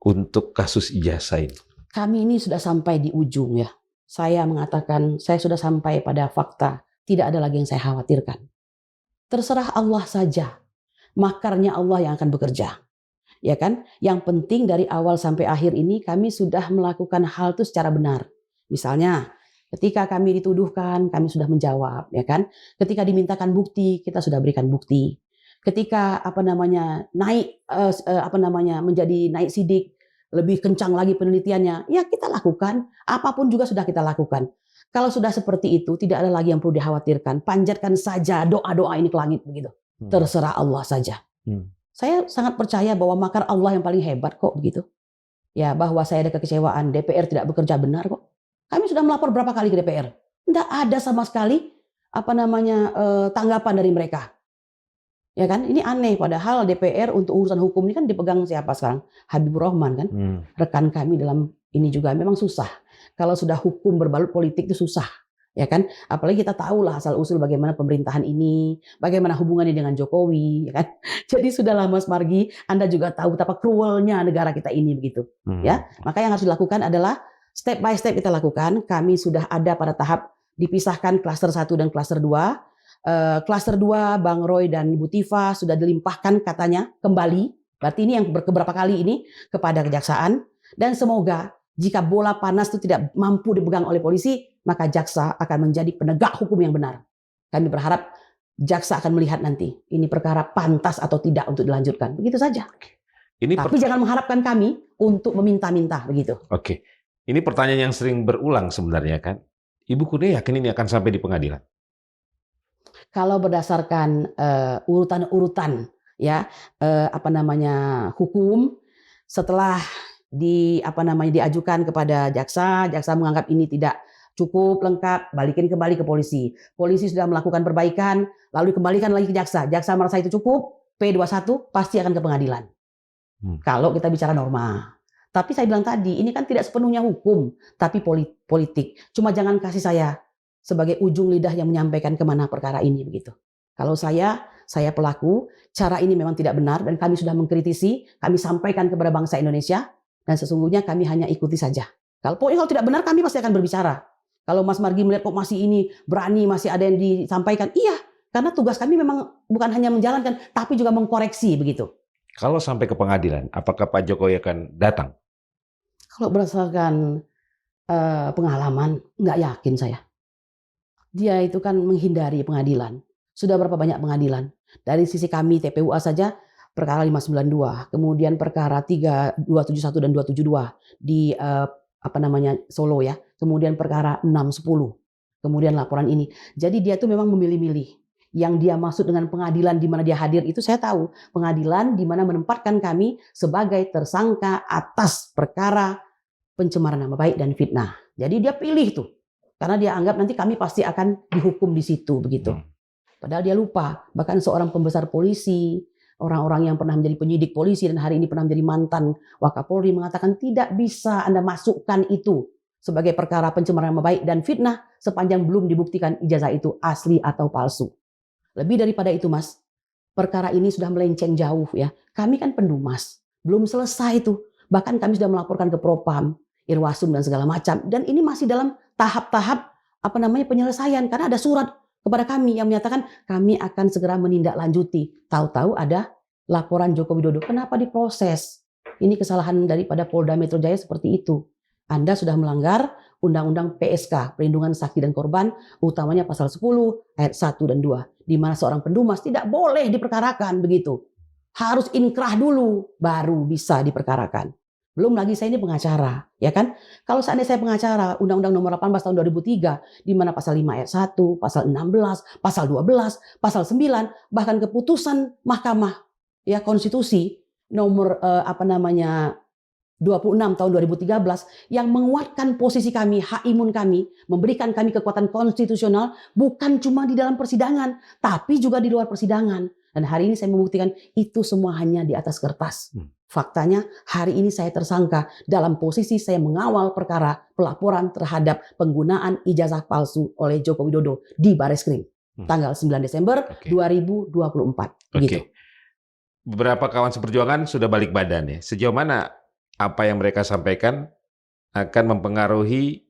untuk kasus ijazah ini? Kami ini sudah sampai di ujung ya. Saya mengatakan saya sudah sampai pada fakta. Tidak ada lagi yang saya khawatirkan. Terserah Allah saja. Makarnya Allah yang akan bekerja. Ya kan? Yang penting dari awal sampai akhir ini kami sudah melakukan hal itu secara benar. Misalnya, ketika kami dituduhkan, kami sudah menjawab, ya kan? Ketika dimintakan bukti, kita sudah berikan bukti. Ketika menjadi naik sidik, lebih kencang lagi penelitiannya, ya kita lakukan. Apapun juga sudah kita lakukan. Kalau sudah seperti itu, tidak ada lagi yang perlu dikhawatirkan. Panjatkan saja doa-doa ini ke langit begitu. Terserah Allah saja. Saya sangat percaya bahwa makar Allah yang paling hebat kok begitu. Ya, bahwa saya ada kekecewaan, DPR tidak bekerja benar kok. Kami sudah melapor berapa kali ke DPR. Tidak ada sama sekali tanggapan dari mereka. Ya kan? Ini aneh, padahal DPR untuk urusan hukum ini kan dipegang siapa sekarang? Habibur Rahman kan? Rekan kami dalam ini juga memang susah. Kalau sudah hukum berbalut politik itu susah, ya kan? Apalagi kita tahulah asal usul bagaimana pemerintahan ini, bagaimana hubungannya dengan Jokowi, ya kan? Jadi sudahlah Mas Margi, Anda juga tahu betapa cruelnya negara kita ini begitu, ya. Maka yang harus dilakukan adalah step by step kita lakukan. Kami sudah ada pada tahap dipisahkan klaster 1 dan klaster 2. Klaster 2 Bang Roy dan Ibu Tifa sudah dilimpahkan katanya kembali. Berarti ini yang beberapa kali ini kepada kejaksaan, dan semoga jika bola panas itu tidak mampu dipegang oleh polisi, maka jaksa akan menjadi penegak hukum yang benar. Kami berharap jaksa akan melihat nanti ini perkara pantas atau tidak untuk dilanjutkan. Begitu saja. Tapi jangan mengharapkan kami untuk meminta-minta begitu. Oke. Ini pertanyaan yang sering berulang sebenarnya kan. Ibu Kurnia yakin ini akan sampai di pengadilan? Kalau berdasarkan urutan-urutan ya hukum, setelah diajukan kepada jaksa menganggap ini tidak cukup lengkap, balikin kembali ke polisi. Polisi sudah melakukan perbaikan, lalu dikembalikan lagi ke jaksa. Jaksa merasa itu cukup, P21 pasti akan ke pengadilan. Kalau kita bicara norma. Tapi saya bilang tadi, ini kan tidak sepenuhnya hukum, tapi politik. Cuma jangan kasih saya sebagai ujung lidah yang menyampaikan kemana perkara ini begitu. Kalau saya pelaku, cara ini memang tidak benar dan kami sudah mengkritisi, kami sampaikan kepada bangsa Indonesia. Dan sesungguhnya kami hanya ikuti saja. Kalau tidak benar kami pasti akan berbicara. Kalau Mas Margi melihat kok masih ini berani, masih ada yang disampaikan, iya, karena tugas kami memang bukan hanya menjalankan, tapi juga mengkoreksi begitu. Kalau sampai ke pengadilan, apakah Pak Jokowi akan datang? Kalau berdasarkan pengalaman, nggak yakin saya. Dia itu kan menghindari pengadilan. Sudah berapa banyak pengadilan? Dari sisi kami TPUA saja perkara 592, kemudian perkara 3271 dan 272 di Solo ya. Kemudian perkara 610. Kemudian laporan ini. Jadi dia tuh memang memilih-milih. Yang dia maksud dengan pengadilan di mana dia hadir itu saya tahu. Pengadilan di mana menempatkan kami sebagai tersangka atas perkara pencemaran nama baik dan fitnah. Jadi dia pilih tuh. Karena dia anggap nanti kami pasti akan dihukum di situ begitu. Padahal dia lupa, bahkan seorang pembesar polisi, orang-orang yang pernah menjadi penyidik polisi dan hari ini pernah menjadi mantan Wakapolri mengatakan tidak bisa Anda masukkan itu sebagai perkara pencemaran nama baik dan fitnah sepanjang belum dibuktikan ijazah itu asli atau palsu. Lebih daripada itu Mas, perkara ini sudah melenceng jauh ya. Kami kan pendumas, belum selesai itu. Bahkan kami sudah melaporkan ke Propam, Irwasum dan segala macam. Dan ini masih dalam tahap-tahap penyelesaian karena ada surat kepada kami yang menyatakan kami akan segera menindaklanjuti. Tahu-tahu ada laporan Joko Widodo. Kenapa diproses? Ini kesalahan daripada Polda Metro Jaya seperti itu. Anda sudah melanggar Undang-Undang PSK, Perlindungan Saksi dan Korban, utamanya pasal 10 ayat 1 dan 2, di mana seorang pendumas tidak boleh diperkarakan begitu. Harus inkrah dulu baru bisa diperkarakan. Belum lagi saya ini pengacara, ya kan? Kalau seandainya saya pengacara, Undang-Undang Nomor 18 tahun 2003, di mana pasal 5 ayat 1, pasal 16, pasal 12, pasal 9, bahkan keputusan Mahkamah ya Konstitusi nomor 26 tahun 2013 yang menguatkan posisi kami, hak imun kami, memberikan kami kekuatan konstitusional bukan cuma di dalam persidangan, tapi juga di luar persidangan. Dan hari ini saya membuktikan itu semua hanya di atas kertas. Faktanya hari ini saya tersangka dalam posisi saya mengawal perkara pelaporan terhadap penggunaan ijazah palsu oleh Joko Widodo di Bareskrim tanggal 9 Desember 2024. Begitu. Beberapa kawan seperjuangan sudah balik badan ya. Sejauh mana apa yang mereka sampaikan akan mempengaruhi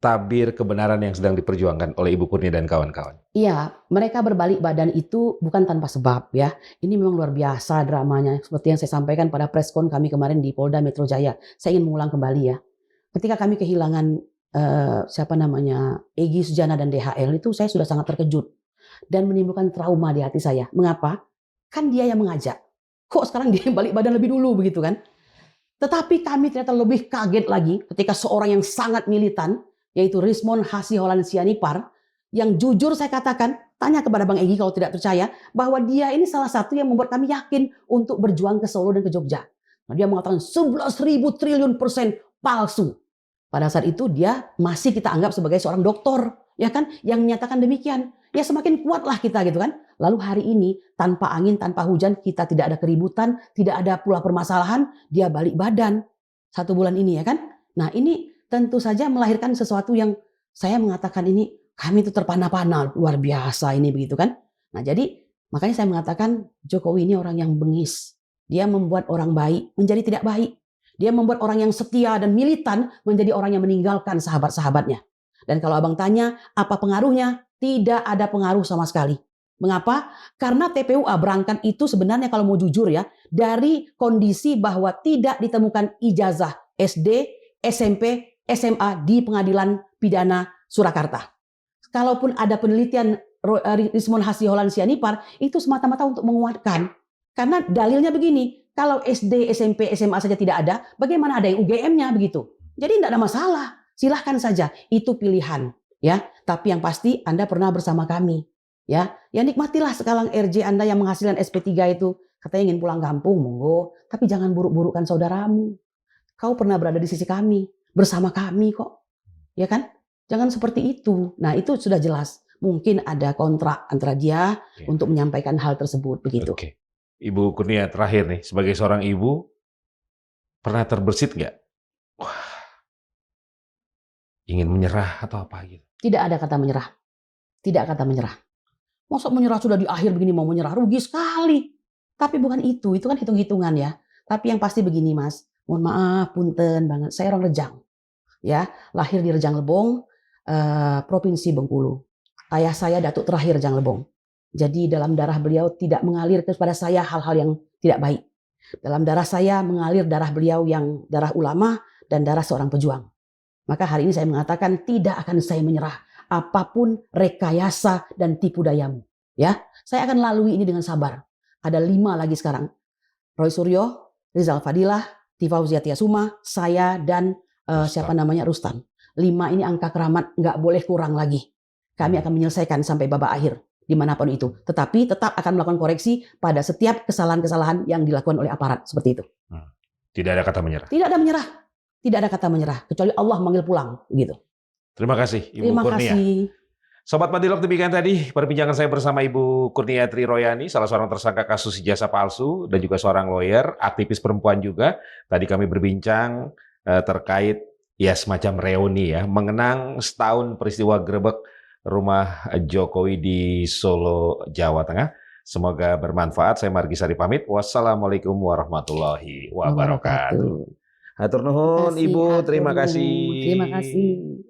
tabir kebenaran yang sedang diperjuangkan oleh Ibu Kurnia dan kawan-kawan? Iya, mereka berbalik badan itu bukan tanpa sebab ya. Ini memang luar biasa dramanya. Seperti yang saya sampaikan pada preskon kami kemarin di Polda Metro Jaya. Saya ingin mengulang kembali ya. Ketika kami kehilangan Egy Sujana dan DHL itu saya sudah sangat terkejut. Dan menimbulkan trauma di hati saya. Mengapa? Kan dia yang mengajak. Kok sekarang dia balik badan lebih dulu begitu kan? Tetapi kami ternyata lebih kaget lagi ketika seorang yang sangat militan, yaitu Rismon Hasiholan Sianipar, yang jujur saya katakan, tanya kepada Bang Egy kalau tidak percaya, bahwa dia ini salah satu yang membuat kami yakin untuk berjuang ke Solo dan ke Jogja. Nah, dia mengatakan 11.000 triliun persen palsu. Pada saat itu dia masih kita anggap sebagai seorang doktor, ya kan, yang menyatakan demikian. Ya semakin kuatlah kita gitu kan. Lalu hari ini tanpa angin, tanpa hujan, kita tidak ada keributan, tidak ada pula permasalahan, dia balik badan 1 bulan ini ya kan. Nah ini tentu saja melahirkan sesuatu yang saya mengatakan ini kami itu terpana-pana luar biasa ini begitu kan. Nah jadi makanya saya mengatakan Jokowi ini orang yang bengis. Dia membuat orang baik menjadi tidak baik. Dia membuat orang yang setia dan militan menjadi orang yang meninggalkan sahabat-sahabatnya. Dan kalau abang tanya apa pengaruhnya? Tidak ada pengaruh sama sekali. Mengapa? Karena TPUA berangkat itu sebenarnya kalau mau jujur ya, dari kondisi bahwa tidak ditemukan ijazah SD, SMP, SMA di Pengadilan Pidana Surakarta. Kalaupun ada penelitian Rismon Hasiholan Sianipar, itu semata-mata untuk menguatkan. Karena dalilnya begini, kalau SD, SMP, SMA saja tidak ada, bagaimana ada yang UGM-nya begitu? Jadi tidak ada masalah, silahkan saja, itu pilihan. Ya, tapi yang pasti Anda pernah bersama kami. Ya nikmatilah sekarang RJ Anda yang menghasilkan SP3 itu. Katanya ingin pulang kampung, monggo. Tapi jangan buruk-burukkan saudaramu. Kau pernah berada di sisi kami, bersama kami kok. Ya kan? Jangan seperti itu. Nah itu sudah jelas. Mungkin ada kontrak antara dia untuk menyampaikan hal tersebut. Begitu. Oke. Ibu Kurnia terakhir nih, sebagai seorang ibu, pernah terbersit nggak? Wah, ingin menyerah atau apa gitu? Tidak ada kata menyerah. Tidak kata menyerah. Masa menyerah sudah di akhir begini mau menyerah, rugi sekali. Tapi bukan itu kan hitung-hitungan ya. Tapi yang pasti begini Mas, mohon maaf, punten banget, saya orang Rejang. Ya, lahir di Rejang Lebong, Provinsi Bengkulu. Ayah saya datuk terakhir Rejang Lebong. Jadi dalam darah beliau tidak mengalir kepada saya hal-hal yang tidak baik. Dalam darah saya mengalir darah beliau yang darah ulama dan darah seorang pejuang. Maka hari ini saya mengatakan tidak akan saya menyerah apapun rekayasa dan tipu dayamu. Ya, saya akan lalui ini dengan sabar. Ada 5 lagi sekarang. Roy Suryo, Rizal Fadilah, Tiva Tiasuma, saya dan siapa namanya Rustam. 5 ini angka keramat, nggak boleh kurang lagi. Kami akan menyelesaikan sampai babak akhir dimanapun itu. Tetapi tetap akan melakukan koreksi pada setiap kesalahan-kesalahan yang dilakukan oleh aparat seperti itu. Tidak ada kata menyerah. Tidak ada menyerah. Tidak ada kata menyerah kecuali Allah manggil pulang gitu. Terima kasih Ibu Terima Kurnia. kasih. Sobat Madilog, demikian tadi perbincangan saya bersama Ibu Kurniatri Royani, salah seorang tersangka kasus ijazah palsu dan juga seorang lawyer, aktivis perempuan juga. Tadi kami berbincang terkait ya semacam reuni ya, mengenang setahun peristiwa grebek rumah Jokowi di Solo, Jawa Tengah. Semoga bermanfaat. Saya Margi Sari pamit. Wassalamualaikum warahmatullahi wabarakatuh. Hatur nuhun Ibu, terima kasih. Terima kasih.